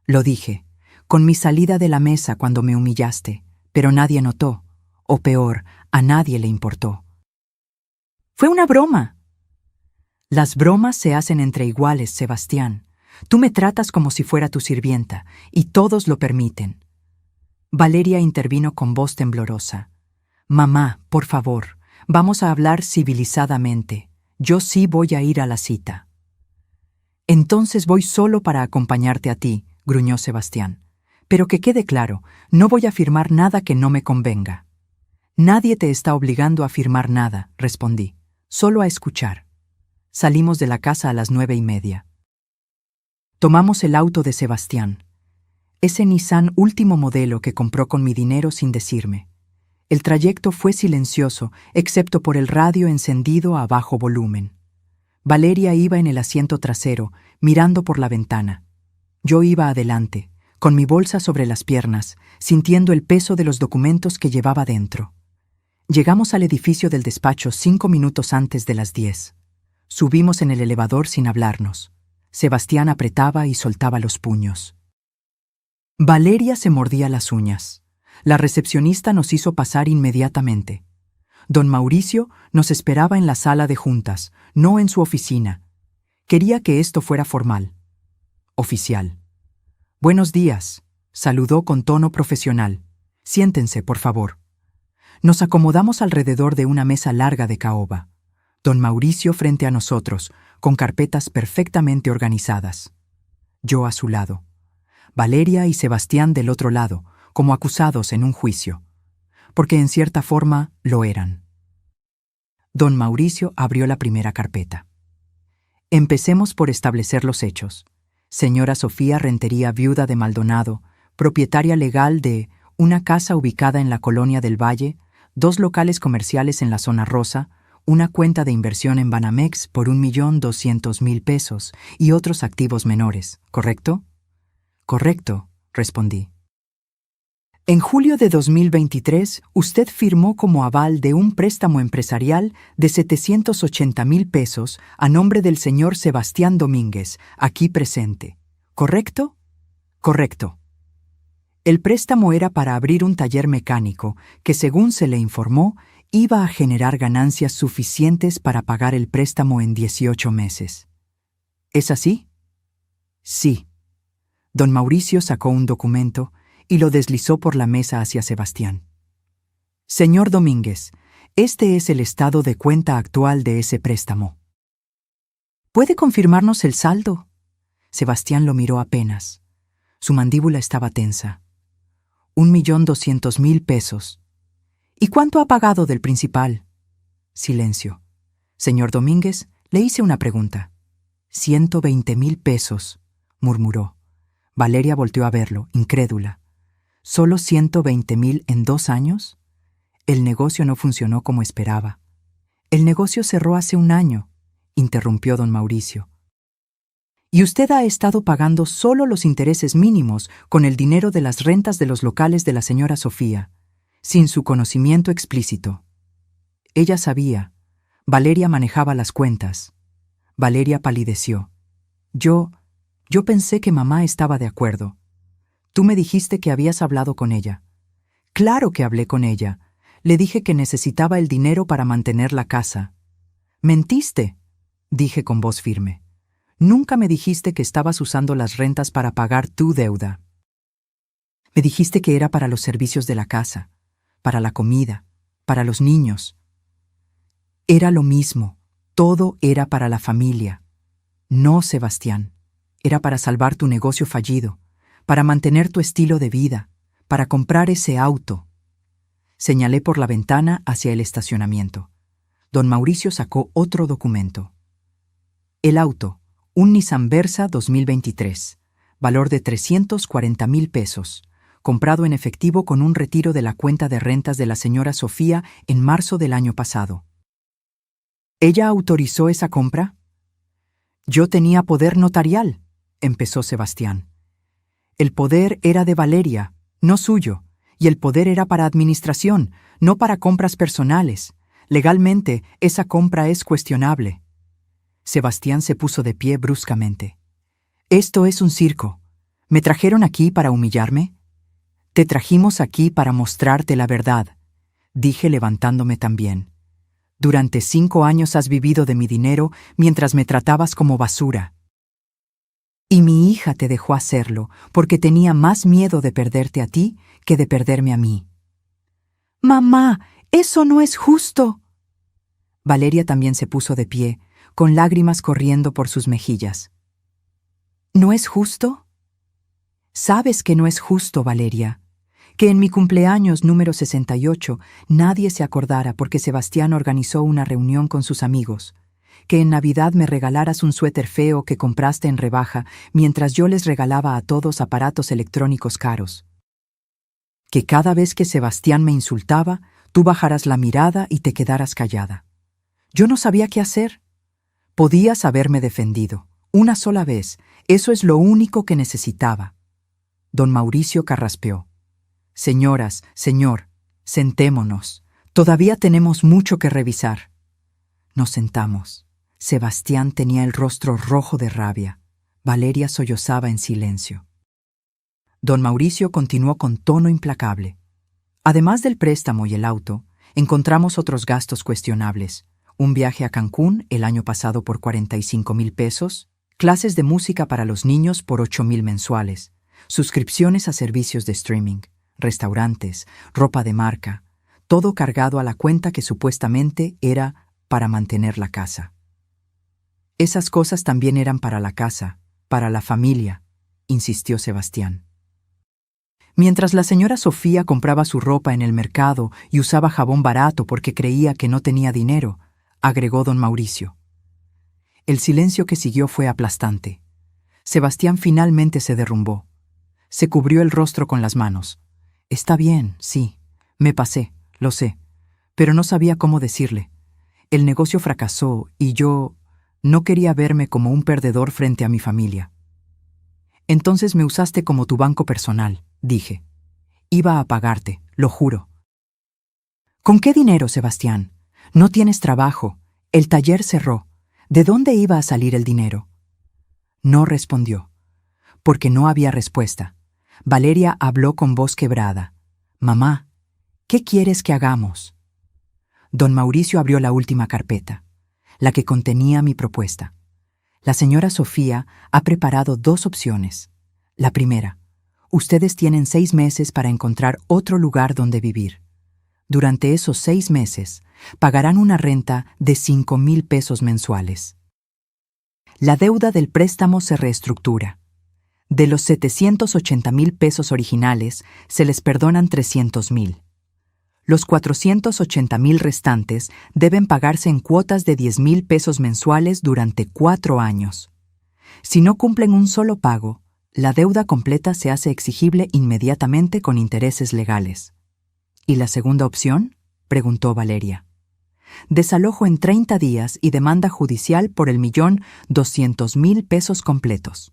Lo dije, con mi salida de la mesa cuando me humillaste, pero nadie notó, o peor, a nadie le importó. Fue una broma. Las bromas se hacen entre iguales, Sebastián. Tú me tratas como si fuera tu sirvienta, y todos lo permiten. Valeria intervino con voz temblorosa. Mamá, por favor, vamos a hablar civilizadamente. Yo sí voy a ir a la cita. Entonces voy solo para acompañarte a ti, gruñó Sebastián. Pero que quede claro, no voy a firmar nada que no me convenga. Nadie te está obligando a firmar nada, respondí, solo a escuchar. Salimos de la casa a las 9:30. Tomamos el auto de Sebastián, ese Nissan último modelo que compró con mi dinero sin decirme. El trayecto fue silencioso, excepto por el radio encendido a bajo volumen. Valeria iba en el asiento trasero, mirando por la ventana. Yo iba adelante, con mi bolsa sobre las piernas, sintiendo el peso de los documentos que llevaba dentro. Llegamos al edificio del despacho 5 minutos antes de las 10. Subimos en el elevador sin hablarnos. Sebastián apretaba y soltaba los puños. Valeria se mordía las uñas. La recepcionista nos hizo pasar inmediatamente. Don Mauricio nos esperaba en la sala de juntas, no en su oficina. Quería que esto fuera formal. Oficial. Buenos días, saludó con tono profesional. Siéntense, por favor. Nos acomodamos alrededor de una mesa larga de caoba. Don Mauricio frente a nosotros, con carpetas perfectamente organizadas. Yo a su lado. Valeria y Sebastián del otro lado, como acusados en un juicio. Porque en cierta forma lo eran. Don Mauricio abrió la primera carpeta. Empecemos por establecer los hechos. Señora Sofía Rentería, viuda de Maldonado, propietaria legal de una casa ubicada en la Colonia del Valle, 2 locales comerciales en la zona rosa, una cuenta de inversión en Banamex por 1.200.000 pesos y otros activos menores, ¿correcto? Correcto, respondí. En julio de 2023, usted firmó como aval de un préstamo empresarial de 780.000 pesos a nombre del señor Sebastián Domínguez, aquí presente. ¿Correcto? Correcto. El préstamo era para abrir un taller mecánico que, según se le informó, iba a generar ganancias suficientes para pagar el préstamo en 18 meses. ¿Es así? Sí. Don Mauricio sacó un documento y lo deslizó por la mesa hacia Sebastián. Señor Domínguez, este es el estado de cuenta actual de ese préstamo. ¿Puede confirmarnos el saldo? Sebastián lo miró apenas. Su mandíbula estaba tensa. 1.200.000 pesos. ¿Y cuánto ha pagado del principal? Silencio. Señor Domínguez, le hice una pregunta. 120.000 pesos, murmuró. Valeria volteó a verlo, incrédula. ¿Solo 120.000 en 2 años? El negocio no funcionó como esperaba. El negocio cerró hace 1 año, interrumpió don Mauricio. Y usted ha estado pagando solo los intereses mínimos con el dinero de las rentas de los locales de la señora Sofía, sin su conocimiento explícito. Ella sabía. Valeria manejaba las cuentas. Valeria palideció. Yo pensé que mamá estaba de acuerdo. Tú me dijiste que habías hablado con ella. Claro que hablé con ella. Le dije que necesitaba el dinero para mantener la casa. Mentiste, dije con voz firme. Nunca me dijiste que estabas usando las rentas para pagar tu deuda. Me dijiste que era para los servicios de la casa, para la comida, para los niños. Era lo mismo, todo era para la familia. No, Sebastián, era para salvar tu negocio fallido, para mantener tu estilo de vida, para comprar ese auto. Señalé por la ventana hacia el estacionamiento. Don Mauricio sacó otro documento. El auto, un Nissan Versa 2023, valor de 340.000 pesos, comprado en efectivo con un retiro de la cuenta de rentas de la señora Sofía en marzo del año pasado. ¿Ella autorizó esa compra? Yo tenía poder notarial, empezó Sebastián. El poder era de Valeria, no suyo, y el poder era para administración, no para compras personales. Legalmente, esa compra es cuestionable. Sebastián se puso de pie bruscamente. Esto es un circo. ¿Me trajeron aquí para humillarme? Te trajimos aquí para mostrarte la verdad, dije levantándome también. Durante 5 años has vivido de mi dinero mientras me tratabas como basura. Y mi hija te dejó hacerlo porque tenía más miedo de perderte a ti que de perderme a mí. Mamá, eso no es justo. Valeria también se puso de pie, con lágrimas corriendo por sus mejillas. ¿No es justo? Sabes que no es justo, Valeria, Que en mi cumpleaños número 68 nadie se acordara porque Sebastián organizó una reunión con sus amigos. Que en Navidad me regalaras un suéter feo que compraste en rebaja mientras yo les regalaba a todos aparatos electrónicos caros. Que cada vez que Sebastián me insultaba, tú bajaras la mirada y te quedaras callada. Yo no sabía qué hacer. Podías haberme defendido. Una sola vez. Eso es lo único que necesitaba. Don Mauricio carraspeó. Señoras, señor, sentémonos. Todavía tenemos mucho que revisar. Nos sentamos. Sebastián tenía el rostro rojo de rabia. Valeria sollozaba en silencio. Don Mauricio continuó con tono implacable. Además del préstamo y el auto, encontramos otros gastos cuestionables. Un viaje a Cancún el año pasado por 45,000 pesos, clases de música para los niños por 8,000 mensuales, suscripciones a servicios de streaming, restaurantes, ropa de marca, todo cargado a la cuenta que supuestamente era para mantener la casa. Esas cosas también eran para la casa, para la familia, insistió Sebastián. Mientras la señora Sofía compraba su ropa en el mercado y usaba jabón barato porque creía que no tenía dinero, agregó don Mauricio. El silencio que siguió fue aplastante. Sebastián finalmente se derrumbó. Se cubrió el rostro con las manos. Está bien, sí, me pasé, lo sé, pero no sabía cómo decirle. El negocio fracasó y yo no quería verme como un perdedor frente a mi familia. Entonces me usaste como tu banco personal, dije. Iba a pagarte, lo juro. ¿Con qué dinero, Sebastián? No tienes trabajo. El taller cerró. ¿De dónde iba a salir el dinero? No respondió, porque no había respuesta. Valeria habló con voz quebrada. Mamá, ¿qué quieres que hagamos? Don Mauricio abrió la última carpeta, la que contenía mi propuesta. La señora Sofía ha preparado 2 opciones. La primera, ustedes tienen 6 meses para encontrar otro lugar donde vivir. Durante esos 6 meses, pagarán una renta de 5,000 pesos mensuales. La deuda del préstamo se reestructura. De los 780,000 pesos originales, se les perdonan 300,000. Los 480,000 restantes deben pagarse en cuotas de 10,000 pesos mensuales durante 4 años. Si no cumplen un solo pago, la deuda completa se hace exigible inmediatamente con intereses legales. ¿Y la segunda opción?, preguntó Valeria. Desalojo en 30 días y demanda judicial por 1,200,000 pesos completos.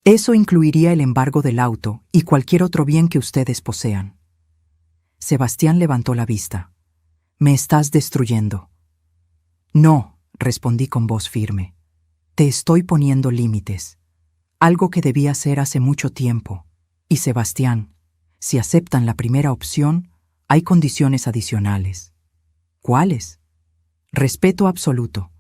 Eso incluiría el embargo del auto y cualquier otro bien que ustedes posean. Sebastián levantó la vista. Me estás destruyendo. No, respondí con voz firme. Te estoy poniendo límites. Algo que debía hacer hace mucho tiempo. Y Sebastián, si aceptan la primera opción, hay condiciones adicionales. ¿Cuáles? Respeto absoluto.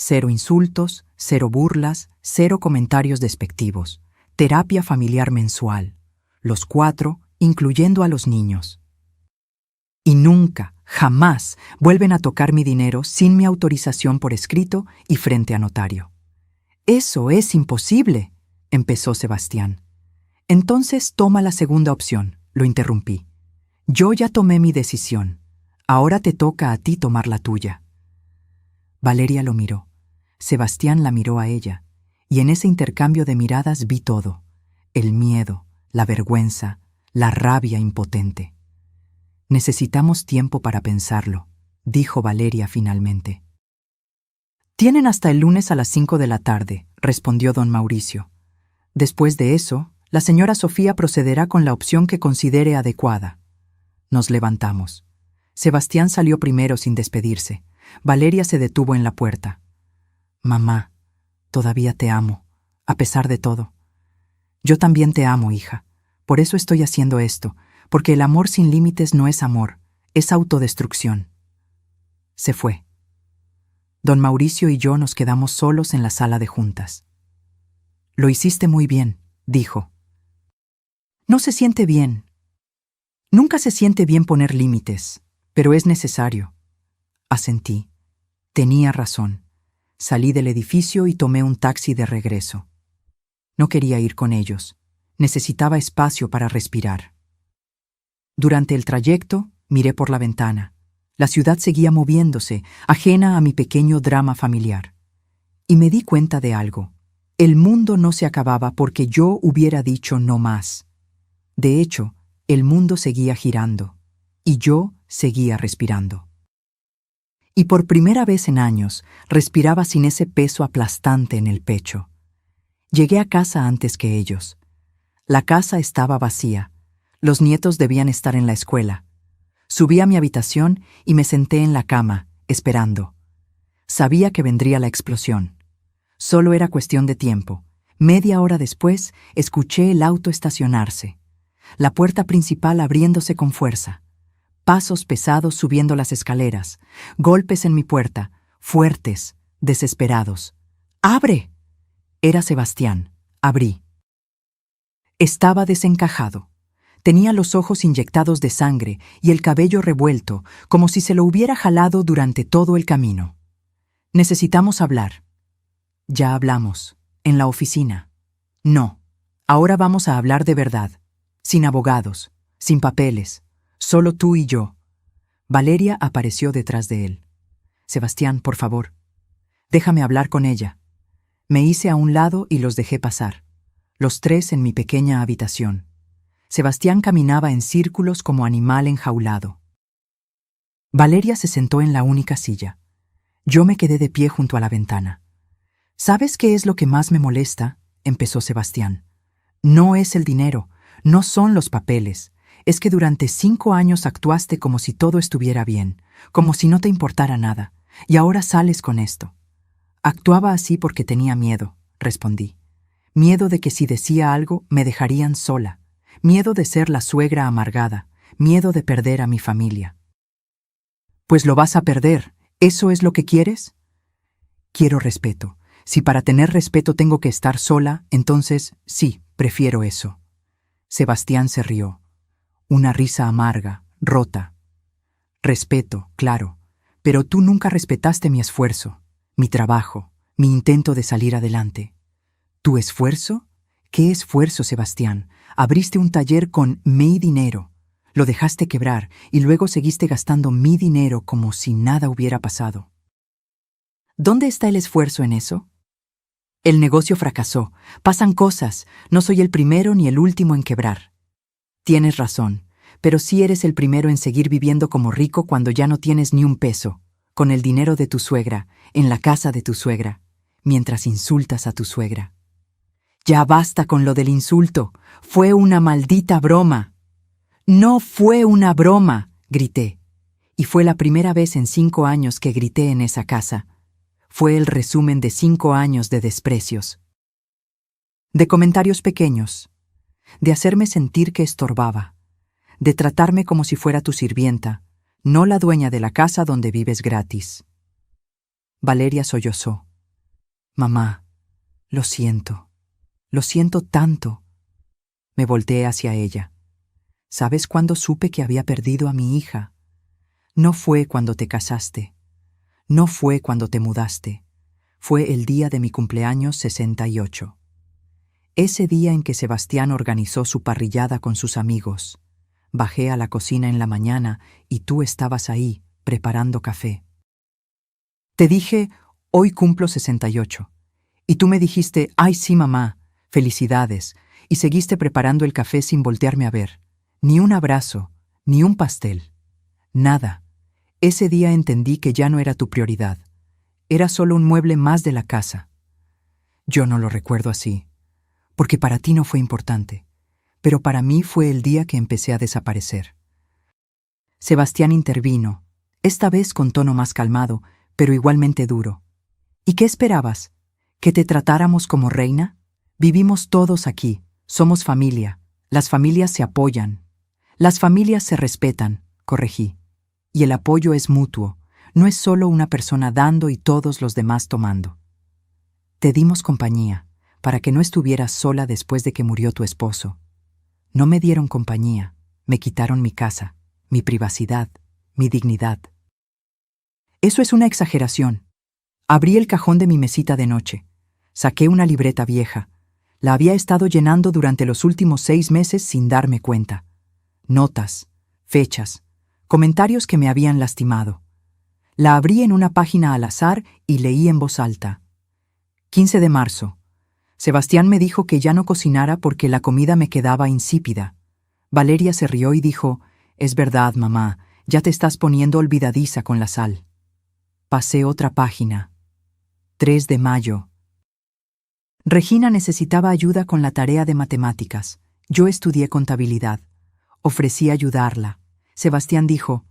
0 insultos, 0 burlas, 0 comentarios despectivos. Terapia familiar mensual. Los 4, incluyendo a los niños. Y nunca, jamás, vuelven a tocar mi dinero sin mi autorización por escrito y frente a notario. Eso es imposible, empezó Sebastián. Entonces toma la segunda opción, lo interrumpí. Yo ya tomé mi decisión. Ahora te toca a ti tomar la tuya. Valeria lo miró. Sebastián la miró a ella, y en ese intercambio de miradas vi todo: el miedo, la vergüenza, la rabia impotente. Necesitamos tiempo para pensarlo, dijo Valeria finalmente. Tienen hasta el lunes a las 5 de la tarde, respondió don Mauricio. Después de eso, la señora Sofía procederá con la opción que considere adecuada. Nos levantamos. Sebastián salió primero sin despedirse. Valeria se detuvo en la puerta. Mamá, todavía te amo, a pesar de todo. Yo también te amo, hija. Por eso estoy haciendo esto, porque el amor sin límites no es amor, es autodestrucción. Se fue. Don Mauricio y yo nos quedamos solos en la sala de juntas. Lo hiciste muy bien, dijo. No se siente bien. Nunca se siente bien poner límites, pero es necesario. Asentí. Tenía razón. Salí del edificio y tomé un taxi de regreso. No quería ir con ellos. Necesitaba espacio para respirar. Durante el trayecto, miré por la ventana. La ciudad seguía moviéndose, ajena a mi pequeño drama familiar. Y me di cuenta de algo. El mundo no se acababa porque yo hubiera dicho no más. De hecho, el mundo seguía girando, y yo seguía respirando. Y por primera vez en años, respiraba sin ese peso aplastante en el pecho. Llegué a casa antes que ellos. La casa estaba vacía. Los nietos debían estar en la escuela. Subí a mi habitación y me senté en la cama, esperando. Sabía que vendría la explosión. Solo era cuestión de tiempo. Media hora después, escuché el auto estacionarse. La puerta principal abriéndose con fuerza. Pasos pesados subiendo las escaleras. Golpes en mi puerta, fuertes, desesperados. ¡Abre! Era Sebastián. Abrí. Estaba desencajado. Tenía los ojos inyectados de sangre y el cabello revuelto, como si se lo hubiera jalado durante todo el camino. Necesitamos hablar. Ya hablamos. En la oficina. No. Ahora vamos a hablar de verdad. Sin abogados, sin papeles, solo tú y yo. Valeria apareció detrás de él. Sebastián, por favor. Déjame hablar con ella. Me hice a un lado y los dejé pasar. Los tres en mi pequeña habitación. Sebastián caminaba en círculos como animal enjaulado. Valeria se sentó en la única silla. Yo me quedé de pie junto a la ventana. ¿Sabes qué es lo que más me molesta?, empezó Sebastián. No es el dinero, no son los papeles. Es que durante 5 años actuaste como si todo estuviera bien, como si no te importara nada, y ahora sales con esto. Actuaba así porque tenía miedo, respondí. Miedo de que si decía algo me dejarían sola. Miedo de ser la suegra amargada. Miedo de perder a mi familia. Pues lo vas a perder. ¿Eso es lo que quieres? Quiero respeto. Si para tener respeto tengo que estar sola, entonces sí, prefiero eso. Sebastián se rió. Una risa amarga, rota. Respeto, claro, pero tú nunca respetaste mi esfuerzo, mi trabajo, mi intento de salir adelante. ¿Tu esfuerzo? ¿Qué esfuerzo, Sebastián? Abriste un taller con mi dinero, lo dejaste quebrar y luego seguiste gastando mi dinero como si nada hubiera pasado. ¿Dónde está el esfuerzo en eso? El negocio fracasó, pasan cosas, no soy el primero ni el último en quebrar. Tienes razón, pero sí eres el primero en seguir viviendo como rico cuando ya no tienes ni un peso, con el dinero de tu suegra, en la casa de tu suegra, mientras insultas a tu suegra. Ya basta con lo del insulto, fue una maldita broma. No fue una broma, grité. Y fue la primera vez en 5 años que grité en esa casa. Fue el resumen de 5 años de desprecios. De comentarios pequeños, de hacerme sentir que estorbaba, de tratarme como si fuera tu sirvienta, no la dueña de la casa donde vives gratis. Valeria sollozó. Mamá, lo siento tanto. Me volteé hacia ella. ¿Sabes cuándo supe que había perdido a mi hija? No fue cuando te casaste. No fue cuando te mudaste. Fue el día de mi cumpleaños 68. Ese día en que Sebastián organizó su parrillada con sus amigos. Bajé a la cocina en la mañana y tú estabas ahí, preparando café. Te dije, hoy cumplo 68. Y tú me dijiste, ay sí mamá, felicidades, y seguiste preparando el café sin voltearme a ver. Ni un abrazo, ni un pastel. Nada. Ese día entendí que ya no era tu prioridad. Era solo un mueble más de la casa. Yo no lo recuerdo así, porque para ti no fue importante, pero para mí fue el día que empecé a desaparecer. Sebastián intervino, esta vez con tono más calmado, pero igualmente duro. ¿Y qué esperabas? ¿Que te tratáramos como reina? Vivimos todos aquí, somos familia, las familias se apoyan. Las familias se respetan, corregí. Y el apoyo es mutuo, no es solo una persona dando y todos los demás tomando. Te dimos compañía, para que no estuvieras sola después de que murió tu esposo. No me dieron compañía, me quitaron mi casa, mi privacidad, mi dignidad. Eso es una exageración. Abrí el cajón de mi mesita de noche. Saqué una libreta vieja. La había estado llenando durante los últimos 6 meses sin darme cuenta. Notas, fechas, comentarios que me habían lastimado. La abrí en una página al azar y leí en voz alta. 15 de marzo. Sebastián me dijo que ya no cocinara porque la comida me quedaba insípida. Valeria se rió y dijo, «Es verdad, mamá, ya te estás poniendo olvidadiza con la sal». Pasé otra página. 3 de mayo. Regina necesitaba ayuda con la tarea de matemáticas. Yo estudié contabilidad. Ofrecí ayudarla. Sebastián dijo,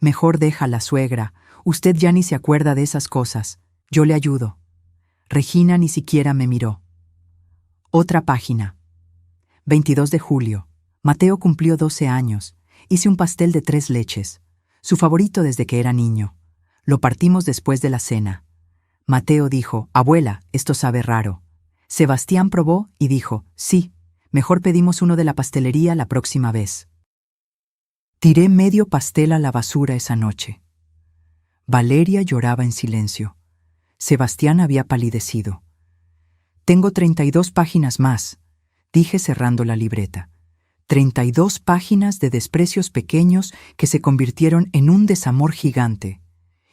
«Mejor déjala, suegra. Usted ya ni se acuerda de esas cosas. Yo le ayudo». Regina ni siquiera me miró. Otra página. 22 de julio. Mateo cumplió 12 años. Hice un pastel de 3 leches. Su favorito desde que era niño. Lo partimos después de la cena. Mateo dijo, «Abuela, esto sabe raro». Sebastián probó y dijo, «Sí, mejor pedimos uno de la pastelería la próxima vez». Tiré medio pastel a la basura esa noche. Valeria lloraba en silencio. Sebastián había palidecido. «Tengo 32 páginas más», dije cerrando la libreta. 32 páginas de desprecios pequeños que se convirtieron en un desamor gigante.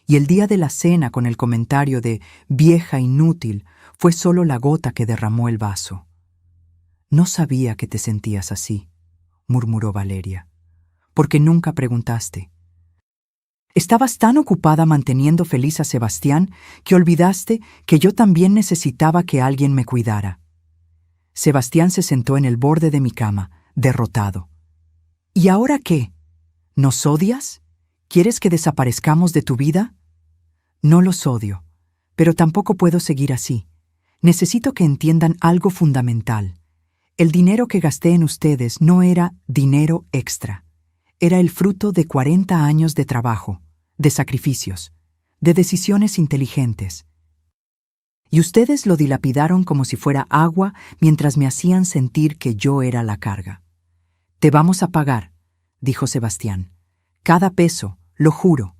Y el día de la cena con el comentario de «vieja inútil» fue solo la gota que derramó el vaso. «No sabía que te sentías así», murmuró Valeria, «porque nunca preguntaste. Estabas tan ocupada manteniendo feliz a Sebastián que olvidaste que yo también necesitaba que alguien me cuidara». Sebastián se sentó en el borde de mi cama, derrotado. «¿Y ahora qué? ¿Nos odias? ¿Quieres que desaparezcamos de tu vida?» «No los odio, pero tampoco puedo seguir así. Necesito que entiendan algo fundamental. El dinero que gasté en ustedes no era dinero extra. Era el fruto de 40 años de trabajo, de sacrificios, de decisiones inteligentes. Y ustedes lo dilapidaron como si fuera agua mientras me hacían sentir que yo era la carga. «Te vamos a pagar», dijo Sebastián. «Cada peso, lo juro».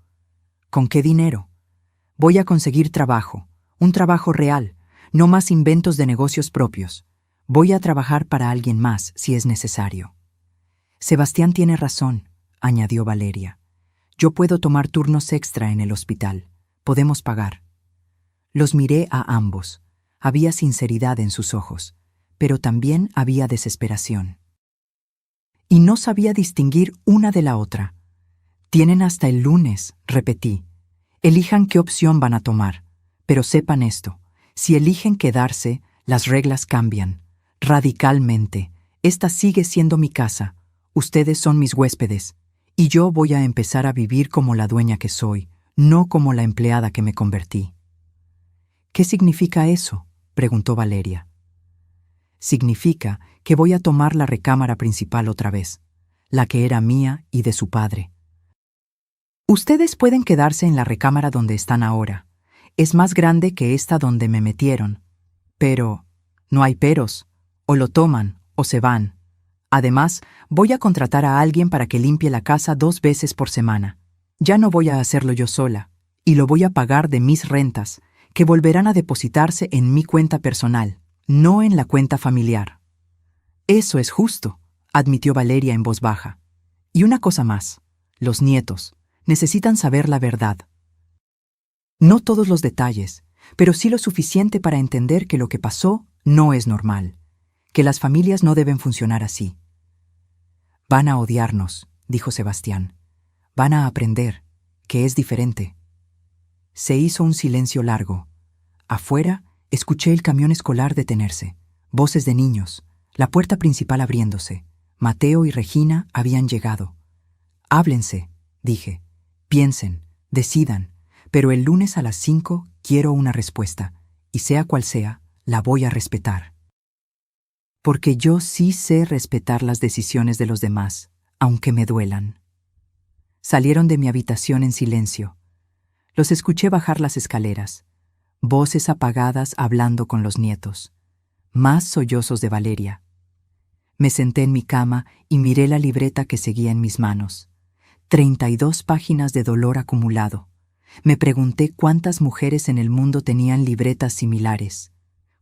«¿Con qué dinero?» «Voy a conseguir trabajo, un trabajo real, no más inventos de negocios propios. Voy a trabajar para alguien más si es necesario». «Sebastián tiene razón», añadió Valeria. «Yo puedo tomar turnos extra en el hospital. Podemos pagar». Los miré a ambos. Había sinceridad en sus ojos, pero también había desesperación. Y no sabía distinguir una de la otra. «Tienen hasta el lunes», repetí. «Elijan qué opción van a tomar. Pero sepan esto, si eligen quedarse, las reglas cambian. Radicalmente. Esta sigue siendo mi casa. Ustedes son mis huéspedes. Y yo voy a empezar a vivir como la dueña que soy, no como la empleada que me convertí». «¿Qué significa eso?», preguntó Valeria. «Significa que voy a tomar la recámara principal otra vez, la que era mía y de su padre. Ustedes pueden quedarse en la recámara donde están ahora. Es más grande que esta donde me metieron. Pero no hay peros. O lo toman o se van. Además, voy a contratar a alguien para que limpie la casa 2 veces por semana. Ya no voy a hacerlo yo sola, y lo voy a pagar de mis rentas, que volverán a depositarse en mi cuenta personal, no en la cuenta familiar». «Eso es justo», admitió Valeria en voz baja. «Y una cosa más, los nietos necesitan saber la verdad. No todos los detalles, pero sí lo suficiente para entender que lo que pasó no es normal, que las familias no deben funcionar así». «Van a odiarnos», dijo Sebastián. «Van a aprender que es diferente». Se hizo un silencio largo. Afuera, escuché el camión escolar detenerse, voces de niños, la puerta principal abriéndose. Mateo y Regina habían llegado. «Háblense», dije. «Piensen, decidan, pero el lunes a las 5 quiero una respuesta, y sea cual sea, la voy a respetar. Porque yo sí sé respetar las decisiones de los demás, aunque me duelan». Salieron de mi habitación en silencio. Los escuché bajar las escaleras, voces apagadas hablando con los nietos, más sollozos de Valeria. Me senté en mi cama y miré la libreta que seguía en mis manos. 32 páginas de dolor acumulado. Me pregunté cuántas mujeres en el mundo tenían libretas similares,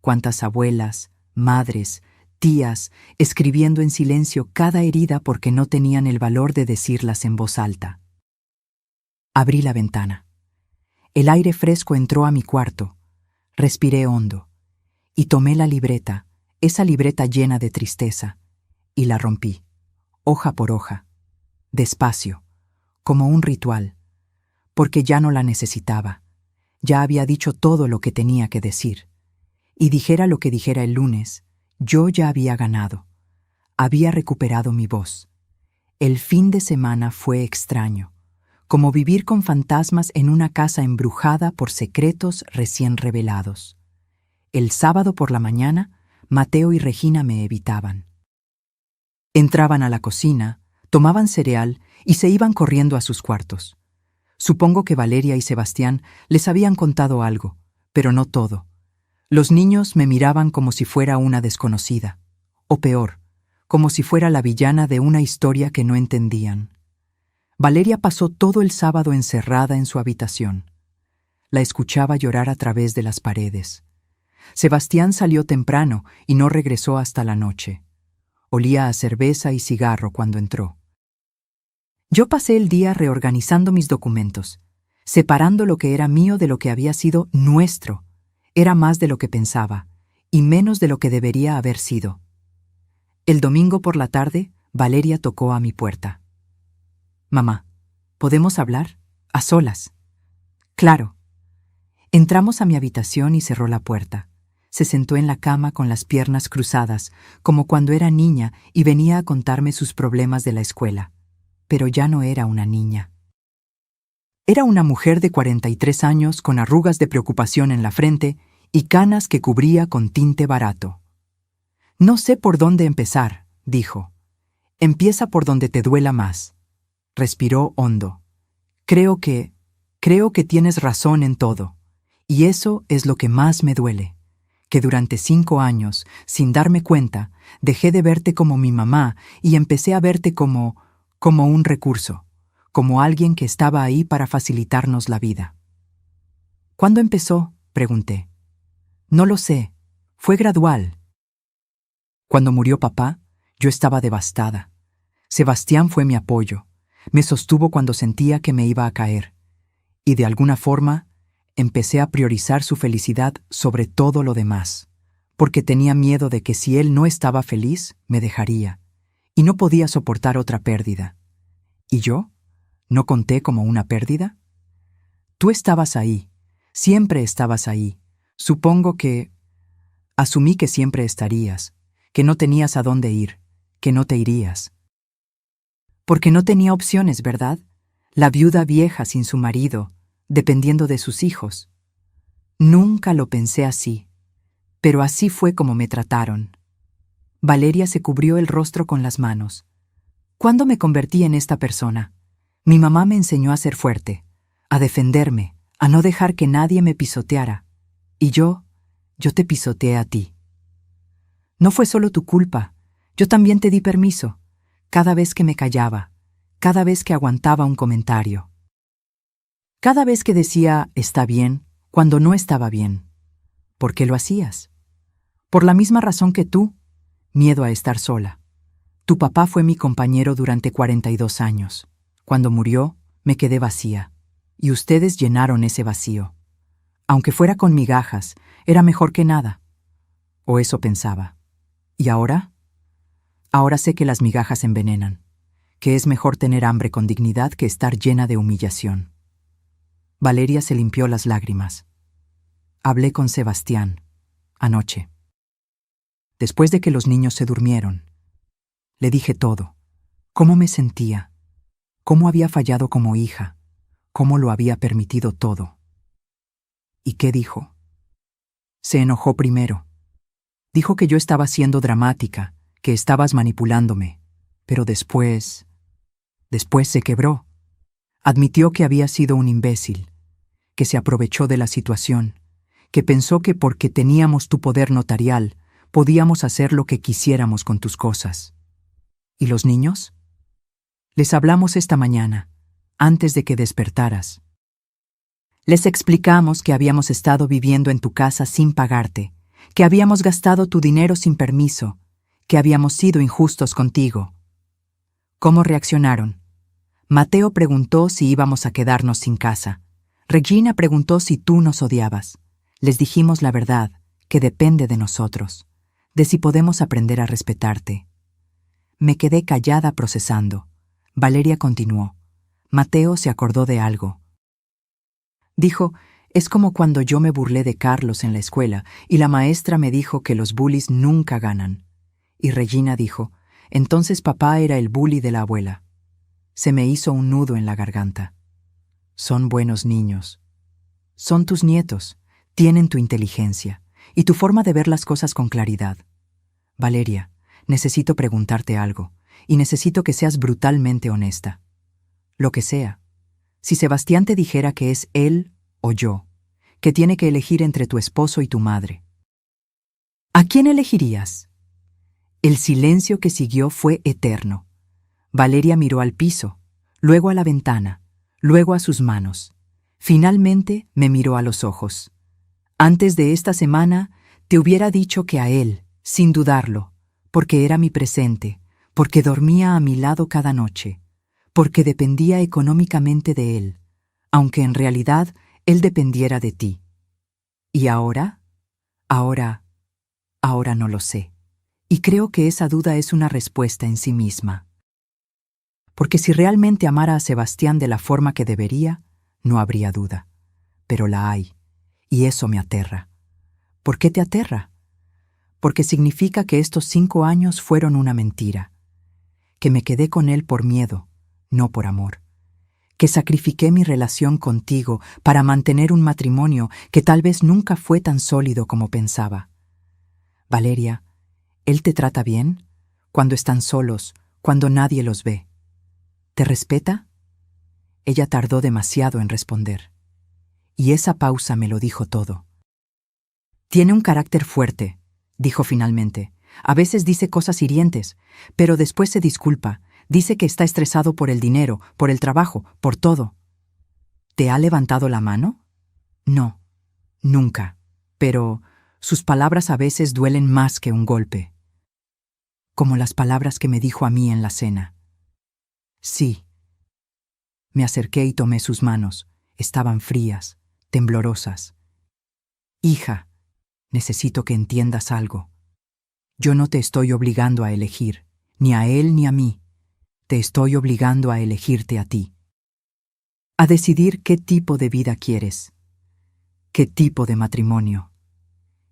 cuántas abuelas, madres, tías, escribiendo en silencio cada herida porque no tenían el valor de decirlas en voz alta. Abrí la ventana. El aire fresco entró a mi cuarto. Respiré hondo y tomé la libreta, esa libreta llena de tristeza, y la rompí, hoja por hoja, despacio, como un ritual, porque ya no la necesitaba. Ya había dicho todo lo que tenía que decir. Y dijera lo que dijera el lunes, yo ya había ganado. Había recuperado mi voz. El fin de semana fue extraño, como vivir con fantasmas en una casa embrujada por secretos recién revelados. El sábado por la mañana, Mateo y Regina me evitaban. Entraban a la cocina, tomaban cereal y se iban corriendo a sus cuartos. Supongo que Valeria y Sebastián les habían contado algo, pero no todo. Los niños me miraban como si fuera una desconocida, o peor, como si fuera la villana de una historia que no entendían. Valeria pasó todo el sábado encerrada en su habitación. La escuchaba llorar a través de las paredes. Sebastián salió temprano y no regresó hasta la noche. Olía a cerveza y cigarro cuando entró. Yo pasé el día reorganizando mis documentos, separando lo que era mío de lo que había sido nuestro. Era más de lo que pensaba, y menos de lo que debería haber sido. El domingo por la tarde, Valeria tocó a mi puerta. «Mamá, ¿podemos hablar? A solas». «Claro». Entramos a mi habitación y cerró la puerta. Se sentó en la cama con las piernas cruzadas, como cuando era niña y venía a contarme sus problemas de la escuela. Pero ya no era una niña. Era una mujer de 43 años con arrugas de preocupación en la frente y canas que cubría con tinte barato. «No sé por dónde empezar», dijo. «Empieza por donde te duela más». Respiró hondo. Creo que tienes razón en todo. Y eso es lo que más me duele. Que durante 5 años, sin darme cuenta, dejé de verte como mi mamá y empecé a verte como un recurso, como alguien que estaba ahí para facilitarnos la vida». «¿Cuándo empezó?», pregunté. «No lo sé. Fue gradual». Cuando murió papá, yo estaba devastada. Sebastián fue mi apoyo. Me sostuvo cuando sentía que me iba a caer. Y de alguna forma, empecé a priorizar su felicidad sobre todo lo demás, porque tenía miedo de que si él no estaba feliz, me dejaría, y no podía soportar otra pérdida. ¿Y yo? ¿No conté como una pérdida? Tú estabas ahí, siempre estabas ahí. Asumí que siempre estarías, que no tenías a dónde ir, que no te irías. Porque no tenía opciones, ¿verdad? La viuda vieja sin su marido, dependiendo de sus hijos. Nunca lo pensé así, pero así fue como me trataron. Valeria se cubrió el rostro con las manos. ¿Cuándo me convertí en esta persona? Mi mamá me enseñó a ser fuerte, a defenderme, a no dejar que nadie me pisoteara. Y yo te pisoteé a ti. No fue solo tu culpa, yo también te di permiso, cada vez que me callaba, cada vez que aguantaba un comentario. Cada vez que decía «está bien», cuando no estaba bien. ¿Por qué lo hacías? Por la misma razón que tú, miedo a estar sola. Tu papá fue mi compañero durante 42 años. Cuando murió, me quedé vacía, y ustedes llenaron ese vacío. Aunque fuera con migajas, era mejor que nada. O eso pensaba. ¿Y ahora? Ahora sé que las migajas envenenan, que es mejor tener hambre con dignidad que estar llena de humillación. Valeria se limpió las lágrimas. Hablé con Sebastián, anoche. Después de que los niños se durmieron, le dije todo. Cómo me sentía, cómo había fallado como hija, cómo lo había permitido todo. ¿Y qué dijo? Se enojó primero. Dijo que yo estaba siendo dramática, que estabas manipulándome, pero después se quebró. Admitió que había sido un imbécil, que se aprovechó de la situación, que pensó que porque teníamos tu poder notarial, podíamos hacer lo que quisiéramos con tus cosas. ¿Y los niños? Les hablamos esta mañana, antes de que despertaras. Les explicamos que habíamos estado viviendo en tu casa sin pagarte, que habíamos gastado tu dinero sin permiso, que habíamos sido injustos contigo. ¿Cómo reaccionaron? Mateo preguntó si íbamos a quedarnos sin casa. Regina preguntó si tú nos odiabas. Les dijimos la verdad, que depende de nosotros, de si podemos aprender a respetarte. Me quedé callada procesando. Valeria continuó. Mateo se acordó de algo. Dijo, es como cuando yo me burlé de Carlos en la escuela y la maestra me dijo que los bullies nunca ganan. Y Regina dijo, entonces papá era el bully de la abuela. Se me hizo un nudo en la garganta. Son buenos niños. Son tus nietos, tienen tu inteligencia y tu forma de ver las cosas con claridad. Valeria, necesito preguntarte algo, y necesito que seas brutalmente honesta. Lo que sea. Si Sebastián te dijera que es él o yo, que tiene que elegir entre tu esposo y tu madre, ¿a quién elegirías? El silencio que siguió fue eterno. Valeria miró al piso, luego a la ventana, luego a sus manos. Finalmente me miró a los ojos. Antes de esta semana te hubiera dicho que a él, sin dudarlo, porque era mi presente, porque dormía a mi lado cada noche, porque dependía económicamente de él, aunque en realidad él dependiera de ti. ¿Y ahora? Ahora no lo sé. Y creo que esa duda es una respuesta en sí misma. Porque si realmente amara a Sebastián de la forma que debería, no habría duda. Pero la hay, y eso me aterra. ¿Por qué te aterra? Porque significa que estos 5 años fueron una mentira, que me quedé con él por miedo, no por amor, que sacrifiqué mi relación contigo para mantener un matrimonio que tal vez nunca fue tan sólido como pensaba. Valeria, ¿él te trata bien? Cuando están solos, cuando nadie los ve. ¿Te respeta? Ella tardó demasiado en responder. Y esa pausa me lo dijo todo. Tiene un carácter fuerte, dijo finalmente. A veces dice cosas hirientes, pero después se disculpa. Dice que está estresado por el dinero, por el trabajo, por todo. ¿Te ha levantado la mano? No, nunca. Pero sus palabras a veces duelen más que un golpe. Como las palabras que me dijo a mí en la cena. Sí. Me acerqué y tomé sus manos. Estaban frías, temblorosas. Hija, necesito que entiendas algo. Yo no te estoy obligando a elegir, ni a él ni a mí. Te estoy obligando a elegirte a ti. A decidir qué tipo de vida quieres, qué tipo de matrimonio,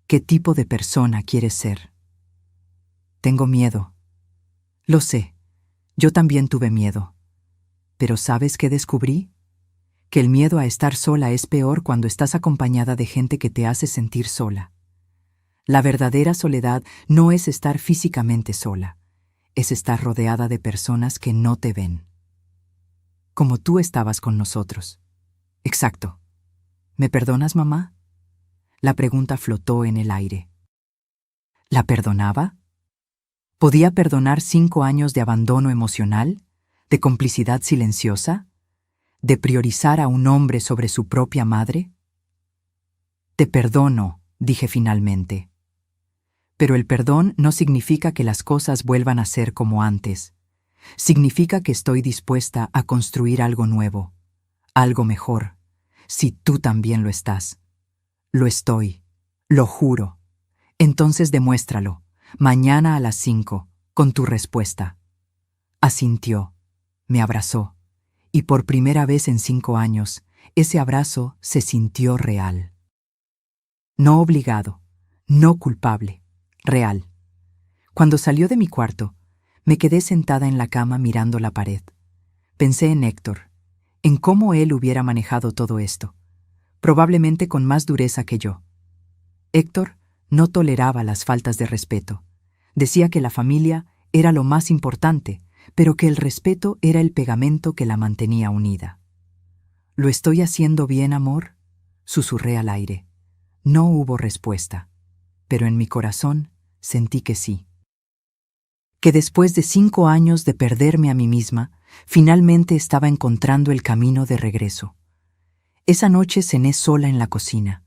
qué tipo de persona quieres ser. Tengo miedo. Lo sé, yo también tuve miedo. Pero ¿sabes qué descubrí? Que el miedo a estar sola es peor cuando estás acompañada de gente que te hace sentir sola. La verdadera soledad no es estar físicamente sola, es estar rodeada de personas que no te ven. Como tú estabas con nosotros. Exacto. ¿Me perdonas, mamá? La pregunta flotó en el aire. ¿La perdonaba? ¿Podía perdonar 5 años de abandono emocional, de complicidad silenciosa, de priorizar a un hombre sobre su propia madre? Te perdono, dije finalmente. Pero el perdón no significa que las cosas vuelvan a ser como antes. Significa que estoy dispuesta a construir algo nuevo, algo mejor, si tú también lo estás. Lo estoy, lo juro. Entonces demuéstralo, mañana a las 5, con tu respuesta. Asintió, me abrazó, y por primera vez en 5 años, ese abrazo se sintió real. No obligado, no culpable, real. Cuando salió de mi cuarto, me quedé sentada en la cama mirando la pared. Pensé en Héctor, en cómo él hubiera manejado todo esto, probablemente con más dureza que yo. Héctor no toleraba las faltas de respeto. Decía que la familia era lo más importante, pero que el respeto era el pegamento que la mantenía unida. ¿Lo estoy haciendo bien, amor?, susurré al aire. No hubo respuesta, pero en mi corazón sentí que sí. Que después de 5 años de perderme a mí misma, finalmente estaba encontrando el camino de regreso. Esa noche cené sola en la cocina.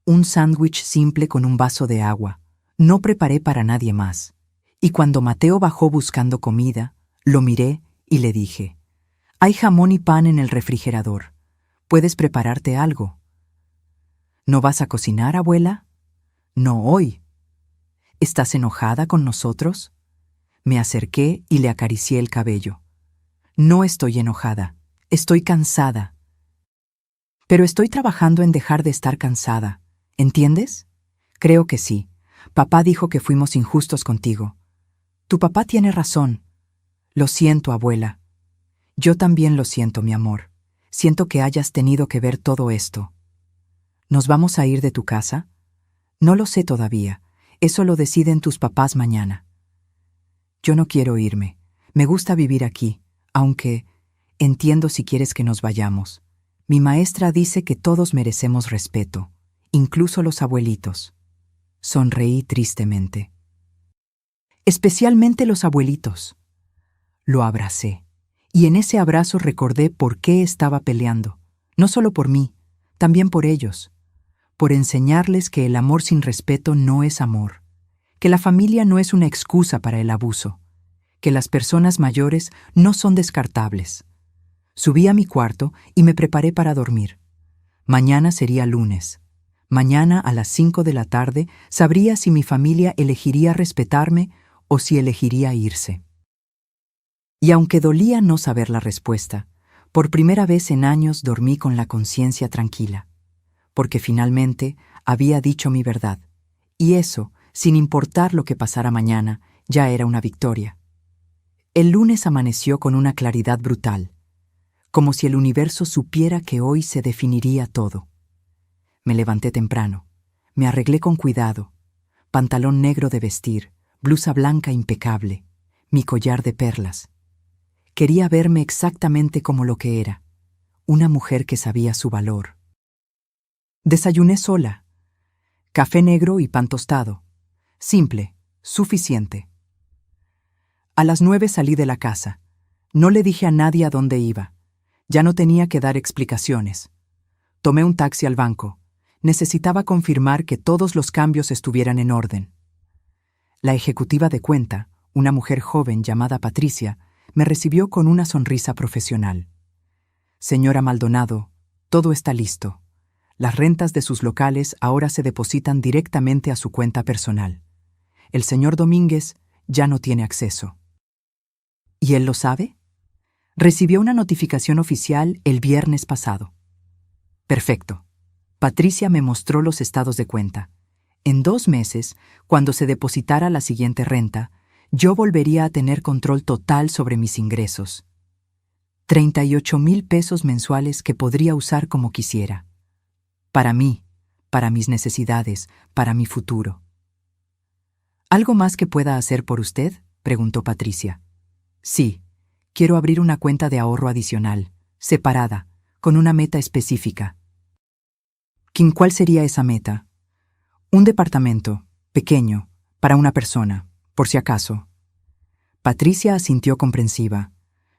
Un sándwich simple con un vaso de agua. No preparé para nadie más. Y cuando Mateo bajó buscando comida, lo miré y le dije, «Hay jamón y pan en el refrigerador. ¿Puedes prepararte algo?» «¿No vas a cocinar, abuela?» «No hoy». «¿Estás enojada con nosotros?» Me acerqué y le acaricié el cabello. «No estoy enojada, estoy cansada. Pero estoy trabajando en dejar de estar cansada, ¿entiendes?» «Creo que sí. Papá dijo que fuimos injustos contigo». «Tu papá tiene razón». «Lo siento, abuela». «Yo también lo siento, mi amor. Siento que hayas tenido que ver todo esto». «¿Nos vamos a ir de tu casa?» «No lo sé todavía. Eso lo deciden tus papás mañana». «Yo no quiero irme. Me gusta vivir aquí, aunque entiendo si quieres que nos vayamos. Mi maestra dice que todos merecemos respeto, incluso los abuelitos». Sonreí tristemente. «Especialmente los abuelitos». Lo abracé, y en ese abrazo recordé por qué estaba peleando, no solo por mí, también por ellos, por enseñarles que el amor sin respeto no es amor, que la familia no es una excusa para el abuso, que las personas mayores no son descartables. Subí a mi cuarto y me preparé para dormir. Mañana sería lunes. Mañana a las 5 de la tarde sabría si mi familia elegiría respetarme o si elegiría irse. Y aunque dolía no saber la respuesta, por primera vez en años dormí con la conciencia tranquila, porque finalmente había dicho mi verdad, y eso, sin importar lo que pasara mañana, ya era una victoria. El lunes amaneció con una claridad brutal, como si el universo supiera que hoy se definiría todo. Me levanté temprano, me arreglé con cuidado, pantalón negro de vestir, blusa blanca impecable, mi collar de perlas. Quería verme exactamente como lo que era, una mujer que sabía su valor. Desayuné sola, café negro y pan tostado. Simple, suficiente. A las 9 salí de la casa. No le dije a nadie a dónde iba. Ya no tenía que dar explicaciones. Tomé un taxi al banco. Necesitaba confirmar que todos los cambios estuvieran en orden. La ejecutiva de cuenta, una mujer joven llamada Patricia, me recibió con una sonrisa profesional. «Señora Maldonado, todo está listo. Las rentas de sus locales ahora se depositan directamente a su cuenta personal. El señor Domínguez ya no tiene acceso». ¿Y él lo sabe? Recibió una notificación oficial el viernes pasado. Perfecto. Patricia me mostró los estados de cuenta. En 2 meses, cuando se depositara la siguiente renta, yo volvería a tener control total sobre mis ingresos. 38,000 pesos mensuales que podría usar como quisiera. Para mí, para mis necesidades, para mi futuro. ¿Algo más que pueda hacer por usted?, preguntó Patricia. Sí, quiero abrir una cuenta de ahorro adicional, separada, con una meta específica. ¿Cuál sería esa meta? Un departamento, pequeño, para una persona, por si acaso. Patricia asintió comprensiva.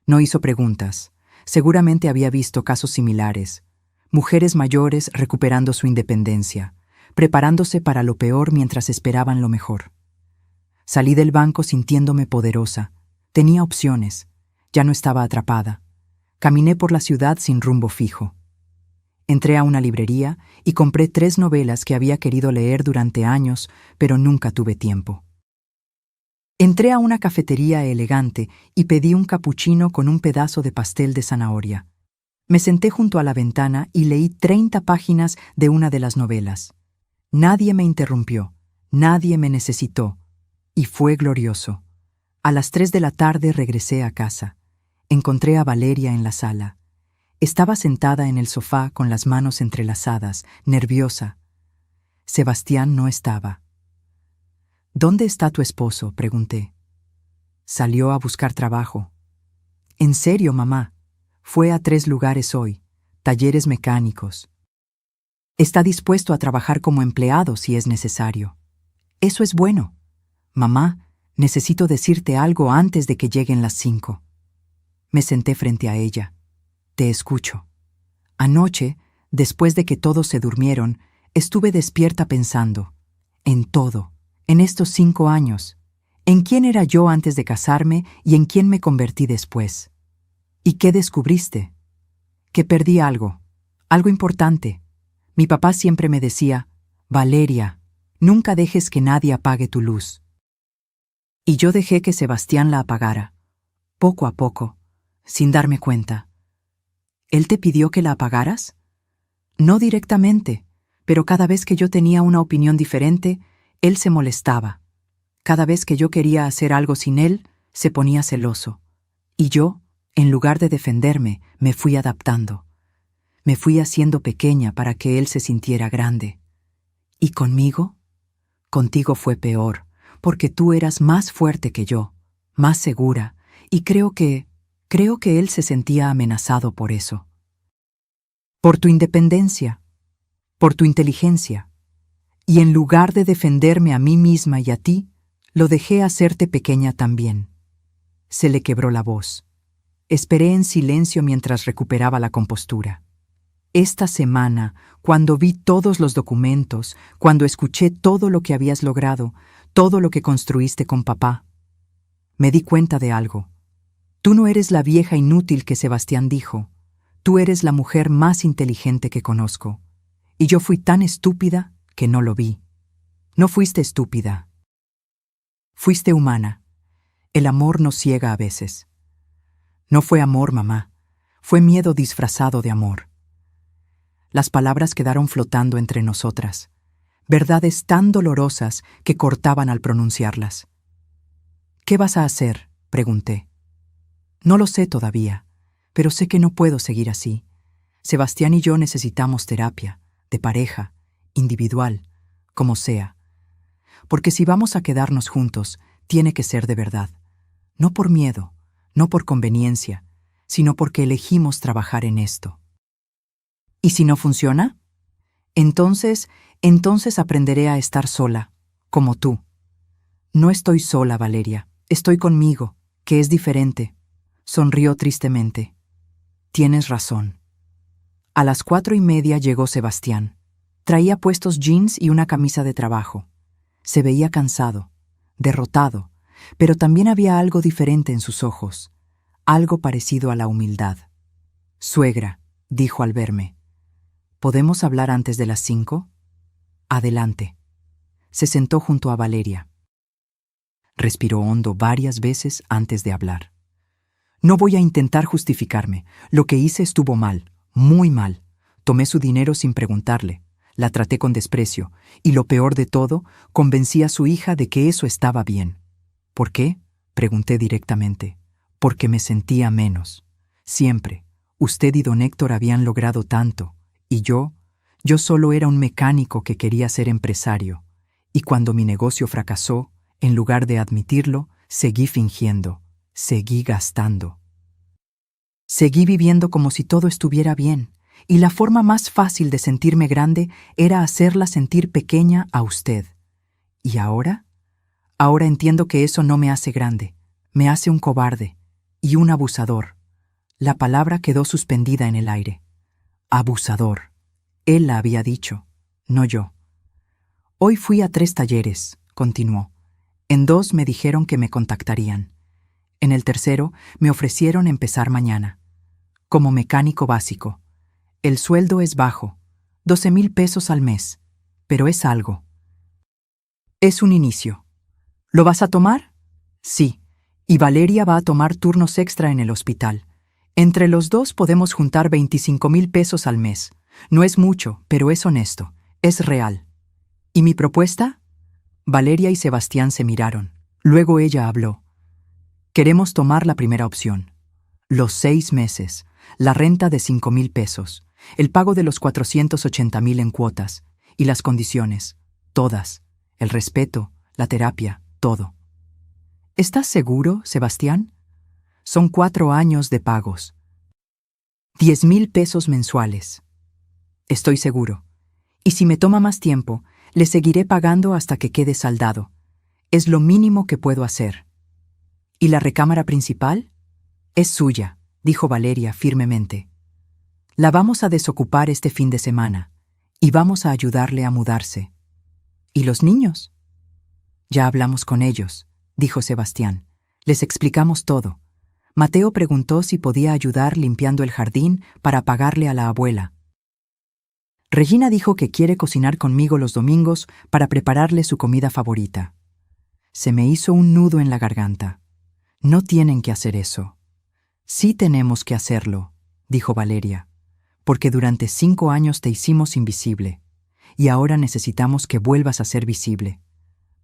No hizo preguntas. Seguramente había visto casos similares. Mujeres mayores recuperando su independencia, preparándose para lo peor mientras esperaban lo mejor. Salí del banco sintiéndome poderosa. Tenía opciones. Ya no estaba atrapada. Caminé por la ciudad sin rumbo fijo. Entré a una librería y compré 3 novelas que había querido leer durante años, pero nunca tuve tiempo. Entré a una cafetería elegante y pedí un capuchino con un pedazo de pastel de zanahoria. Me senté junto a la ventana y leí 30 páginas de una de las novelas. Nadie me interrumpió, nadie me necesitó, y fue glorioso. A las 3 de la tarde regresé a casa. Encontré a Valeria en la sala. Estaba sentada en el sofá con las manos entrelazadas, nerviosa. Sebastián no estaba. «¿Dónde está tu esposo?», pregunté. «Salió a buscar trabajo». «¿En serio, mamá? Fue a 3 lugares hoy, talleres mecánicos. Está dispuesto a trabajar como empleado si es necesario. Eso es bueno. Mamá, necesito decirte algo antes de que lleguen las 5». Me senté frente a ella. «Te escucho». Anoche, después de que todos se durmieron, estuve despierta pensando. En todo, en estos 5 años, ¿En quién era yo antes de casarme y en quién me convertí después? ¿Y qué descubriste? Que perdí algo, algo importante. Mi papá siempre me decía, Valeria, nunca dejes que nadie apague tu luz. Y yo dejé que Sebastián la apagara, poco a poco, sin darme cuenta. ¿Él te pidió que la apagaras? No directamente, pero cada vez que yo tenía una opinión diferente, él se molestaba. Cada vez que yo quería hacer algo sin él, se ponía celoso. Y yo, en lugar de defenderme, me fui adaptando. Me fui haciendo pequeña para que él se sintiera grande. ¿Y conmigo? Contigo fue peor, porque tú eras más fuerte que yo, más segura, y creo que él se sentía amenazado por eso. Por tu independencia, por tu inteligencia. Y en lugar de defenderme a mí misma y a ti, lo dejé hacerte pequeña también. Se le quebró la voz. Esperé en silencio mientras recuperaba la compostura. Esta semana, cuando vi todos los documentos, cuando escuché todo lo que habías logrado, todo lo que construiste con papá, me di cuenta de algo. Tú no eres la vieja inútil que Sebastián dijo. Tú eres la mujer más inteligente que conozco. Y yo fui tan estúpida que no lo vi. No fuiste estúpida. Fuiste humana. El amor nos ciega a veces. No fue amor, mamá. Fue miedo disfrazado de amor. Las palabras quedaron flotando entre nosotras. Verdades tan dolorosas que cortaban al pronunciarlas. ¿Qué vas a hacer?, pregunté. No lo sé todavía, pero sé que no puedo seguir así. Sebastián y yo necesitamos terapia, de pareja, individual, como sea. Porque si vamos a quedarnos juntos, tiene que ser de verdad. No por miedo, no por conveniencia, sino porque elegimos trabajar en esto. ¿Y si no funciona? Entonces aprenderé a estar sola, como tú. No estoy sola, Valeria. Estoy conmigo, que es diferente. Sonrió tristemente. Tienes razón. A las 4:30 llegó Sebastián. Traía puestos jeans y una camisa de trabajo. Se veía cansado, derrotado, pero también había algo diferente en sus ojos, algo parecido a la humildad. Suegra, dijo al verme, ¿podemos hablar antes de las 5? Adelante. Se sentó junto a Valeria. Respiró hondo varias veces antes de hablar. No voy a intentar justificarme. Lo que hice estuvo mal, muy mal. Tomé su dinero sin preguntarle. La traté con desprecio. Y lo peor de todo, convencí a su hija de que eso estaba bien. ¿Por qué?, pregunté directamente. Porque me sentía menos. Siempre. Usted y don Héctor habían logrado tanto. Y yo solo era un mecánico que quería ser empresario. Y cuando mi negocio fracasó, en lugar de admitirlo, seguí fingiendo, seguí gastando. Seguí viviendo como si todo estuviera bien, y la forma más fácil de sentirme grande era hacerla sentir pequeña a usted. ¿Y ahora? Ahora entiendo que eso no me hace grande, me hace un cobarde y un abusador. La palabra quedó suspendida en el aire. Abusador. Él la había dicho, no yo. Hoy fui a 3 talleres, continuó. En 2 me dijeron que me contactarían. En el tercero me ofrecieron empezar mañana. Como mecánico básico. El sueldo es bajo, 12,000 pesos al mes, pero es algo. Es un inicio. ¿Lo vas a tomar? Sí, y Valeria va a tomar turnos extra en el hospital. Entre los 2 podemos juntar 25,000 pesos al mes. No es mucho, pero es honesto, es real. ¿Y mi propuesta? Valeria y Sebastián se miraron. Luego ella habló. Queremos tomar la primera opción. Los 6 meses, la renta de 5,000 pesos, el pago de los 480,000 en cuotas, y las condiciones, todas, el respeto, la terapia, todo. ¿Estás seguro, Sebastián? Son 4 años de pagos. 10,000 pesos mensuales. Estoy seguro. Y si me toma más tiempo, le seguiré pagando hasta que quede saldado. Es lo mínimo que puedo hacer. ¿Y la recámara principal? Es suya, dijo Valeria firmemente. La vamos a desocupar este fin de semana y vamos a ayudarle a mudarse. ¿Y los niños? Ya hablamos con ellos. dijo Sebastián. Les explicamos todo. Mateo preguntó si podía ayudar limpiando el jardín para pagarle a la abuela. Regina dijo que quiere cocinar conmigo los domingos para prepararle su comida favorita. Se me hizo un nudo en la garganta. No tienen que hacer eso. Sí tenemos que hacerlo, dijo Valeria, porque durante 5 años te hicimos invisible, y ahora necesitamos que vuelvas a ser visible.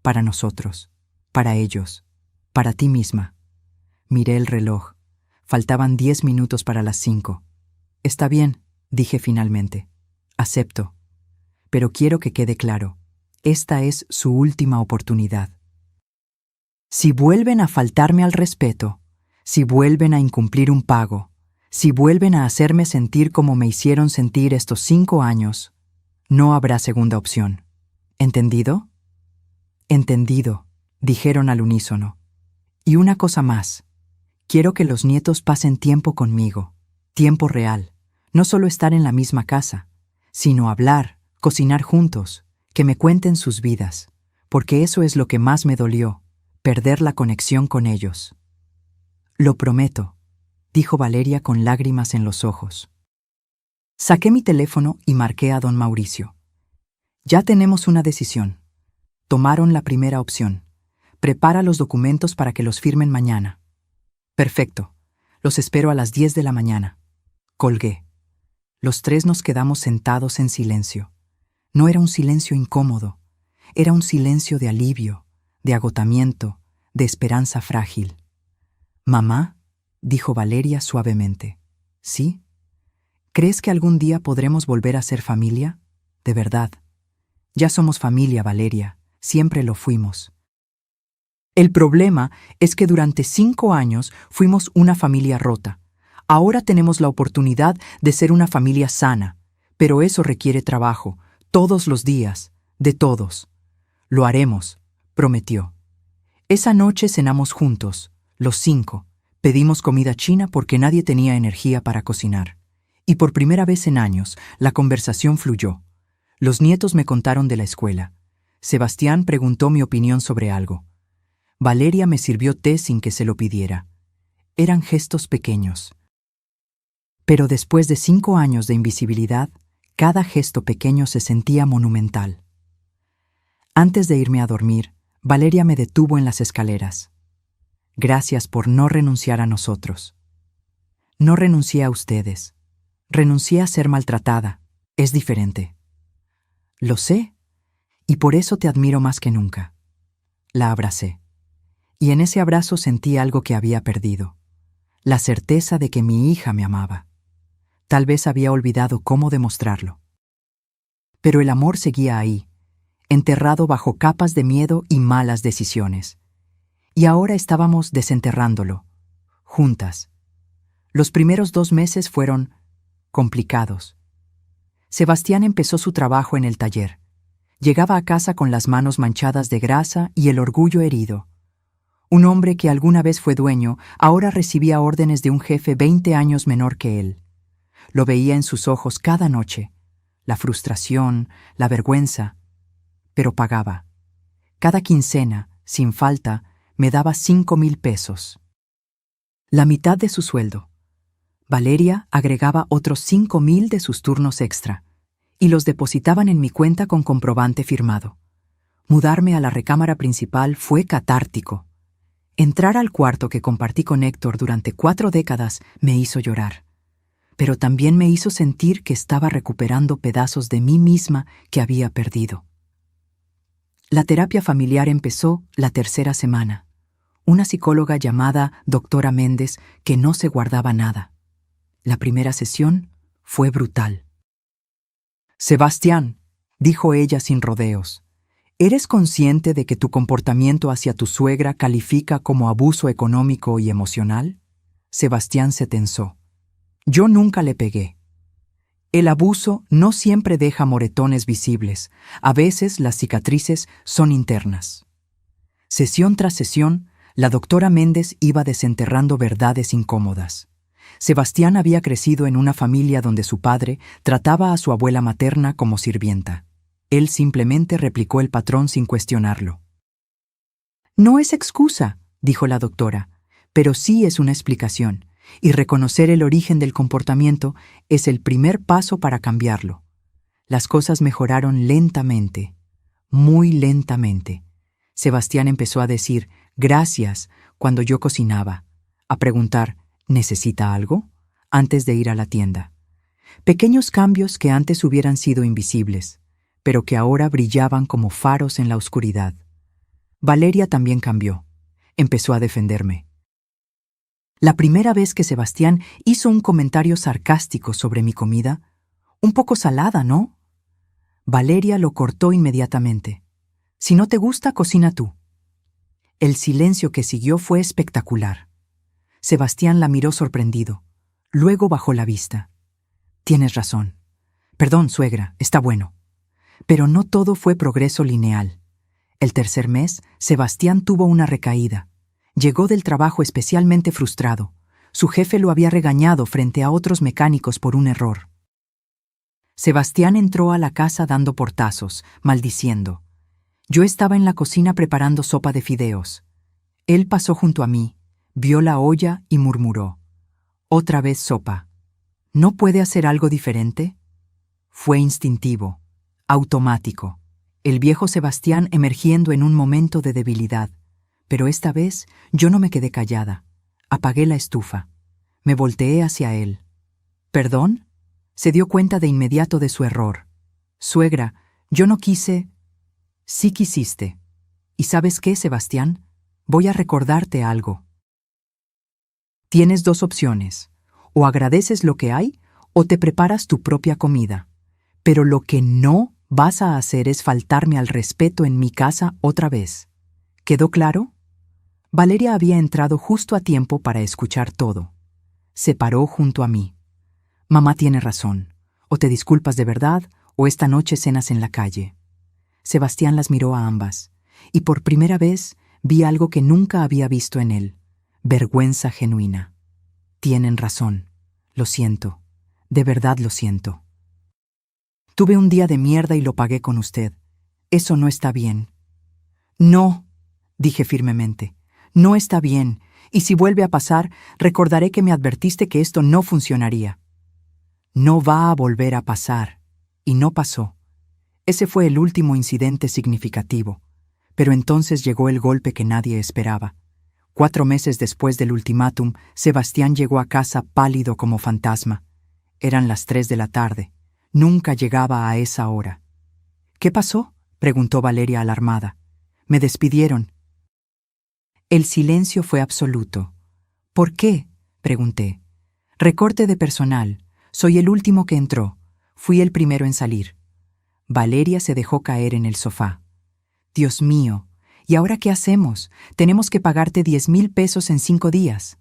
Para nosotros, para ellos, para ti misma. Miré el reloj. Faltaban 10 minutos para las 5. Está bien, dije finalmente. Acepto. Pero quiero que quede claro, esta es su última oportunidad. Si vuelven a faltarme al respeto, si vuelven a incumplir un pago, si vuelven a hacerme sentir como me hicieron sentir estos 5 años, no habrá segunda opción. ¿Entendido? Entendido, dijeron al unísono. Y una cosa más. Quiero que los nietos pasen tiempo conmigo, tiempo real, no solo estar en la misma casa, sino hablar, cocinar juntos, que me cuenten sus vidas, porque eso es lo que más me dolió, perder la conexión con ellos. Lo prometo, dijo Valeria con lágrimas en los ojos. Saqué mi teléfono y marqué a don Mauricio. Ya tenemos una decisión. Tomaron la primera opción. Prepara los documentos para que los firmen mañana. Perfecto. Los espero a las 10 de la mañana. Colgué. Los 3 nos quedamos sentados en silencio. No era un silencio incómodo. Era un silencio de alivio, de agotamiento, de esperanza frágil. «Mamá», dijo Valeria suavemente. «¿Sí? ¿Crees que algún día podremos volver a ser familia? De verdad. Ya somos familia, Valeria. Siempre lo fuimos. El problema es que durante 5 años fuimos una familia rota. Ahora tenemos la oportunidad de ser una familia sana, pero eso requiere trabajo, todos los días, de todos. Lo haremos», prometió. Esa noche cenamos juntos, los 5. Pedimos comida china porque nadie tenía energía para cocinar. Y por primera vez en años, la conversación fluyó. Los nietos me contaron de la escuela. Sebastián preguntó mi opinión sobre algo. Valeria me sirvió té sin que se lo pidiera. Eran gestos pequeños. Pero después de 5 años de invisibilidad, cada gesto pequeño se sentía monumental. Antes de irme a dormir, Valeria me detuvo en las escaleras. «Gracias por no renunciar a nosotros. No renuncié a ustedes. Renuncié a ser maltratada. Es diferente». «Lo sé, y por eso te admiro más que nunca». La abracé. Y en ese abrazo sentí algo que había perdido. La certeza de que mi hija me amaba. Tal vez había olvidado cómo demostrarlo. Pero el amor seguía ahí, enterrado bajo capas de miedo y malas decisiones. Y ahora estábamos desenterrándolo, juntas. Los primeros 2 meses fueron complicados. Sebastián empezó su trabajo en el taller. Llegaba a casa con las manos manchadas de grasa y el orgullo herido. Un hombre que alguna vez fue dueño, ahora recibía órdenes de un jefe 20 años menor que él. Lo veía en sus ojos cada noche. La frustración, la vergüenza. Pero pagaba. Cada quincena, sin falta, me daba 5,000 pesos. La mitad de su sueldo. Valeria agregaba otros 5,000 de sus turnos extra, y los depositaban en mi cuenta con comprobante firmado. Mudarme a la recámara principal fue catártico. Entrar al cuarto que compartí con Héctor durante 4 décadas me hizo llorar, pero también me hizo sentir que estaba recuperando pedazos de mí misma que había perdido. La terapia familiar empezó la 3ª semana. Una psicóloga llamada doctora Méndez que no se guardaba nada. La primera sesión fue brutal. «Sebastián», dijo ella sin rodeos, ¿eres consciente de que tu comportamiento hacia tu suegra califica como abuso económico y emocional? Sebastián se tensó. Yo nunca le pegué. El abuso no siempre deja moretones visibles. A veces las cicatrices son internas. Sesión tras sesión, la doctora Méndez iba desenterrando verdades incómodas. Sebastián había crecido en una familia donde su padre trataba a su abuela materna como sirvienta. Él simplemente replicó el patrón sin cuestionarlo. No es excusa, dijo la doctora, pero sí es una explicación, y reconocer el origen del comportamiento es el primer paso para cambiarlo. Las cosas mejoraron lentamente, muy lentamente. Sebastián empezó a decir gracias cuando yo cocinaba, a preguntar ¿necesita algo? Antes de ir a la tienda. Pequeños cambios que antes hubieran sido invisibles, pero que ahora brillaban como faros en la oscuridad. Valeria también cambió. Empezó a defenderme. La primera vez que Sebastián hizo un comentario sarcástico sobre mi comida, un poco salada, ¿no? Valeria lo cortó inmediatamente. Si no te gusta, cocina tú. El silencio que siguió fue espectacular. Sebastián la miró sorprendido. Luego bajó la vista. Tienes razón. Perdón, suegra, está bueno. Pero no todo fue progreso lineal. El tercer mes, Sebastián tuvo una recaída. Llegó del trabajo especialmente frustrado. Su jefe lo había regañado frente a otros mecánicos por un error. Sebastián entró a la casa dando portazos, maldiciendo. Yo estaba en la cocina preparando sopa de fideos. Él pasó junto a mí, vio la olla y murmuró. Otra vez sopa. ¿No puede hacer algo diferente? Fue instintivo, automático. El viejo Sebastián emergiendo en un momento de debilidad. Pero esta vez yo no me quedé callada. Apagué la estufa. Me volteé hacia él. ¿Perdón? Se dio cuenta de inmediato de su error. Suegra, yo no quise... Sí quisiste. ¿Y sabes qué, Sebastián? Voy a recordarte algo. Tienes dos opciones. O agradeces lo que hay, o te preparas tu propia comida. Pero lo que no vas a hacer es faltarme al respeto en mi casa otra vez. ¿Quedó claro? Valeria había entrado justo a tiempo para escuchar todo. Se paró junto a mí. Mamá tiene razón. O te disculpas de verdad, o esta noche cenas en la calle. Sebastián las miró a ambas, y por primera vez vi algo que nunca había visto en él. Vergüenza genuina. Tienen razón. Lo siento. De verdad lo siento. Tuve un día de mierda y lo pagué con usted. Eso no está bien. No, dije firmemente. No está bien, y si vuelve a pasar, recordaré que me advertiste que esto no funcionaría. No va a volver a pasar. Y no pasó. Ese fue el último incidente significativo. Pero entonces llegó el golpe que nadie esperaba. 4 meses después del ultimátum, Sebastián llegó a casa pálido como fantasma. Eran las 3 de la tarde. Nunca llegaba a esa hora. ¿Qué pasó?, preguntó Valeria alarmada. Me despidieron. El silencio fue absoluto. ¿Por qué?, pregunté. Recorte de personal. Soy el último que entró. Fui el primero en salir. Valeria se dejó caer en el sofá. Dios mío, ¿y ahora qué hacemos? Tenemos que pagarte 10,000 pesos en 5 días.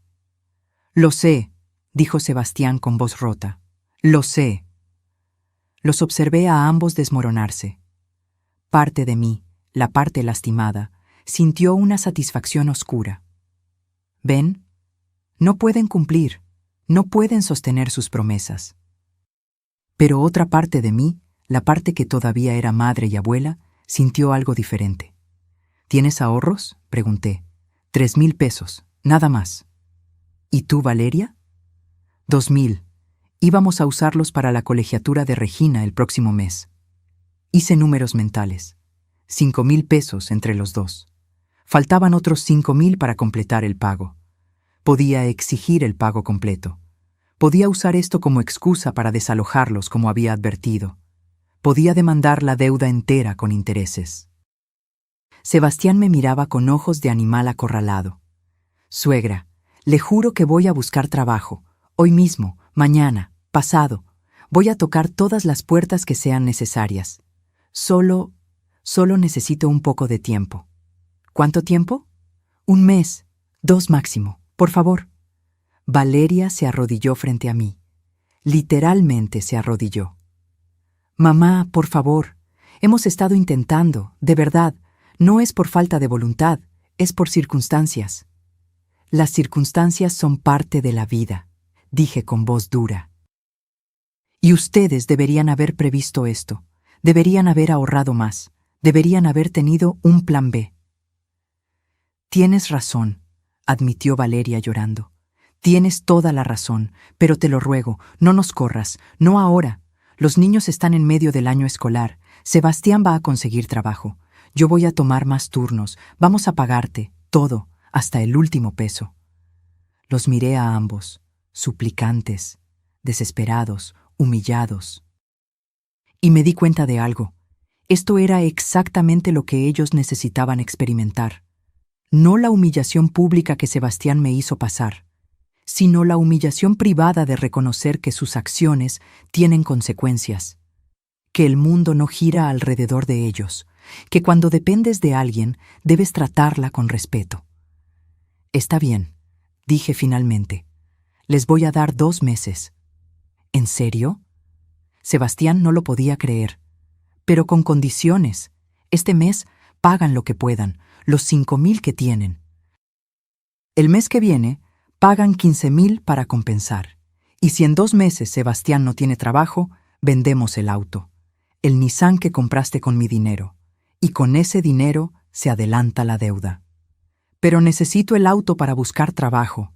Lo sé, dijo Sebastián con voz rota. Lo sé. Los observé a ambos desmoronarse. Parte de mí, la parte lastimada, sintió una satisfacción oscura. ¿Ven? No pueden cumplir, no pueden sostener sus promesas. Pero otra parte de mí, la parte que todavía era madre y abuela, sintió algo diferente. ¿Tienes ahorros?, pregunté. 3,000 pesos, nada más. ¿Y tú, Valeria? 2,000. Íbamos a usarlos para la colegiatura de Regina el próximo mes. Hice números mentales. 5,000 pesos entre los dos. Faltaban otros 5,000 para completar el pago. Podía exigir el pago completo. Podía usar esto como excusa para desalojarlos como había advertido. Podía demandar la deuda entera con intereses. Sebastián me miraba con ojos de animal acorralado. Suegra, le juro que voy a buscar trabajo, hoy mismo, mañana, pasado. Voy a tocar todas las puertas que sean necesarias. Solo necesito un poco de tiempo. ¿Cuánto tiempo? 1 mes, 2 máximo, por favor. Valeria se arrodilló frente a mí. Literalmente se arrodilló. Mamá, por favor, hemos estado intentando, de verdad, no es por falta de voluntad, es por circunstancias. Las circunstancias son parte de la vida, dije con voz dura. Y ustedes deberían haber previsto esto, deberían haber ahorrado más, deberían haber tenido un plan B. Tienes razón, admitió Valeria llorando. Tienes toda la razón, pero te lo ruego, no nos corras, no ahora. Los niños están en medio del año escolar. Sebastián va a conseguir trabajo. Yo voy a tomar más turnos. Vamos a pagarte, todo, hasta el último peso. Los miré a ambos, suplicantes, desesperados, humillados. Y me di cuenta de algo. Esto era exactamente lo que ellos necesitaban experimentar. No la humillación pública que Sebastián me hizo pasar, sino la humillación privada de reconocer que sus acciones tienen consecuencias, que el mundo no gira alrededor de ellos, que cuando dependes de alguien debes tratarla con respeto. Está bien, dije finalmente. Les voy a dar 2 meses. ¿En serio? Sebastián no lo podía creer. Pero con condiciones. Este mes pagan lo que puedan, los 5,000 que tienen. El mes que viene pagan 15,000 para compensar. Y si en 2 meses Sebastián no tiene trabajo, vendemos el auto, el Nissan que compraste con mi dinero. Y con ese dinero se adelanta la deuda. Pero necesito el auto para buscar trabajo.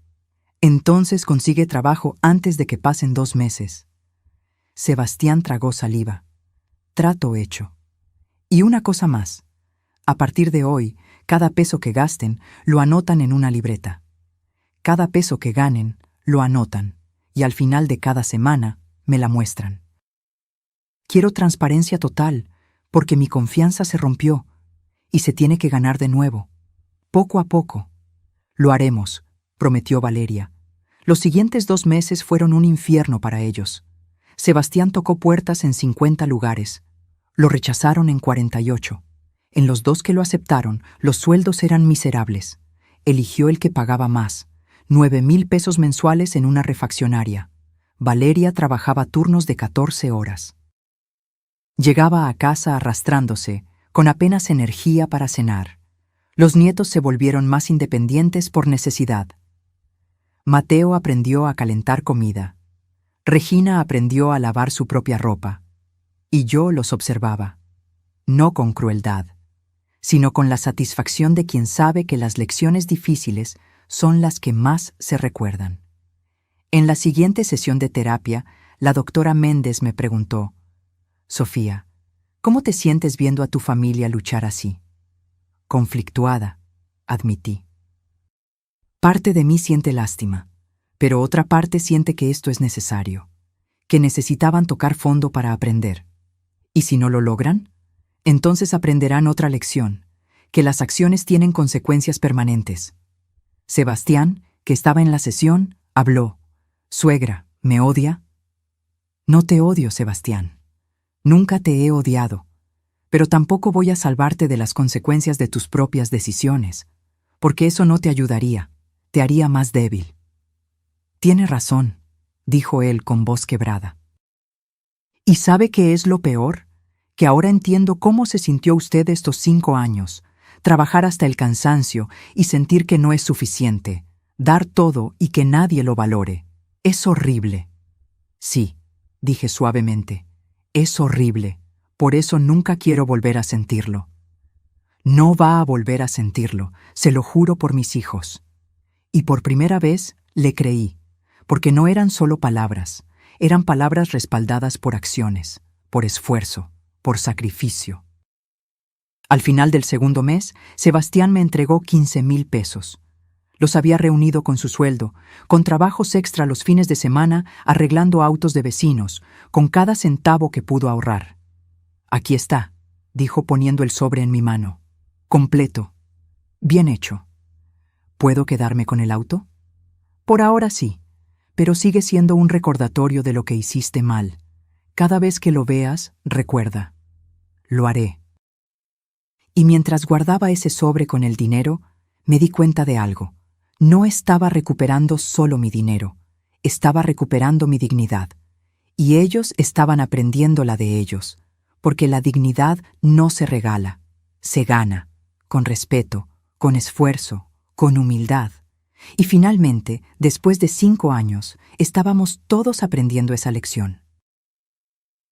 Entonces consigue trabajo antes de que pasen 2 meses. Sebastián tragó saliva. Trato hecho. Y una cosa más. A partir de hoy, cada peso que gasten lo anotan en una libreta. Cada peso que ganen lo anotan, y al final de cada semana me la muestran. Quiero transparencia total, porque mi confianza se rompió, y se tiene que ganar de nuevo. Poco a poco. Lo haremos, prometió Valeria. Los siguientes 2 meses fueron un infierno para ellos. Sebastián tocó puertas en 50 lugares. Lo rechazaron en 48. En los 2 que lo aceptaron, los sueldos eran miserables. Eligió el que pagaba más, 9,000 pesos mensuales en una refaccionaria. Valeria trabajaba turnos de 14 horas. Llegaba a casa arrastrándose, con apenas energía para cenar. Los nietos se volvieron más independientes por necesidad. Mateo aprendió a calentar comida. Regina aprendió a lavar su propia ropa. Y yo los observaba, no con crueldad, sino con la satisfacción de quien sabe que las lecciones difíciles son las que más se recuerdan. En la siguiente sesión de terapia, la doctora Méndez me preguntó: Sofía, ¿cómo te sientes viendo a tu familia luchar así? Conflictuada, admití. Parte de mí siente lástima, pero otra parte siente que esto es necesario, que necesitaban tocar fondo para aprender. ¿Y si no lo logran? Entonces aprenderán otra lección, que las acciones tienen consecuencias permanentes. Sebastián, que estaba en la sesión, habló. Suegra, ¿me odia? No te odio, Sebastián. Nunca te he odiado, pero tampoco voy a salvarte de las consecuencias de tus propias decisiones, porque eso no te ayudaría, te haría más débil. Tiene razón, dijo él con voz quebrada. ¿Y sabe qué es lo peor? Que ahora entiendo cómo se sintió usted estos 5 años, trabajar hasta el cansancio y sentir que no es suficiente, dar todo y que nadie lo valore. Es horrible. Sí, dije suavemente, es horrible, por eso nunca quiero volver a sentirlo. No va a volver a sentirlo, se lo juro por mis hijos. Y por primera vez le creí, porque no eran solo palabras, eran palabras respaldadas por acciones, por esfuerzo, por sacrificio. Al final del segundo mes, Sebastián me entregó 15,000 pesos. Los había reunido con su sueldo, con trabajos extra los fines de semana, arreglando autos de vecinos, con cada centavo que pudo ahorrar. Aquí está, dijo poniendo el sobre en mi mano. Completo. Bien hecho. ¿Puedo quedarme con el auto? Por ahora sí, pero sigue siendo un recordatorio de lo que hiciste mal. Cada vez que lo veas, recuerda. Lo haré. Y mientras guardaba ese sobre con el dinero, me di cuenta de algo. No estaba recuperando solo mi dinero, estaba recuperando mi dignidad. Y ellos estaban aprendiendo la de ellos, porque la dignidad no se regala, se gana, con respeto, con esfuerzo, con humildad. Y finalmente, después de 5 años, estábamos todos aprendiendo esa lección.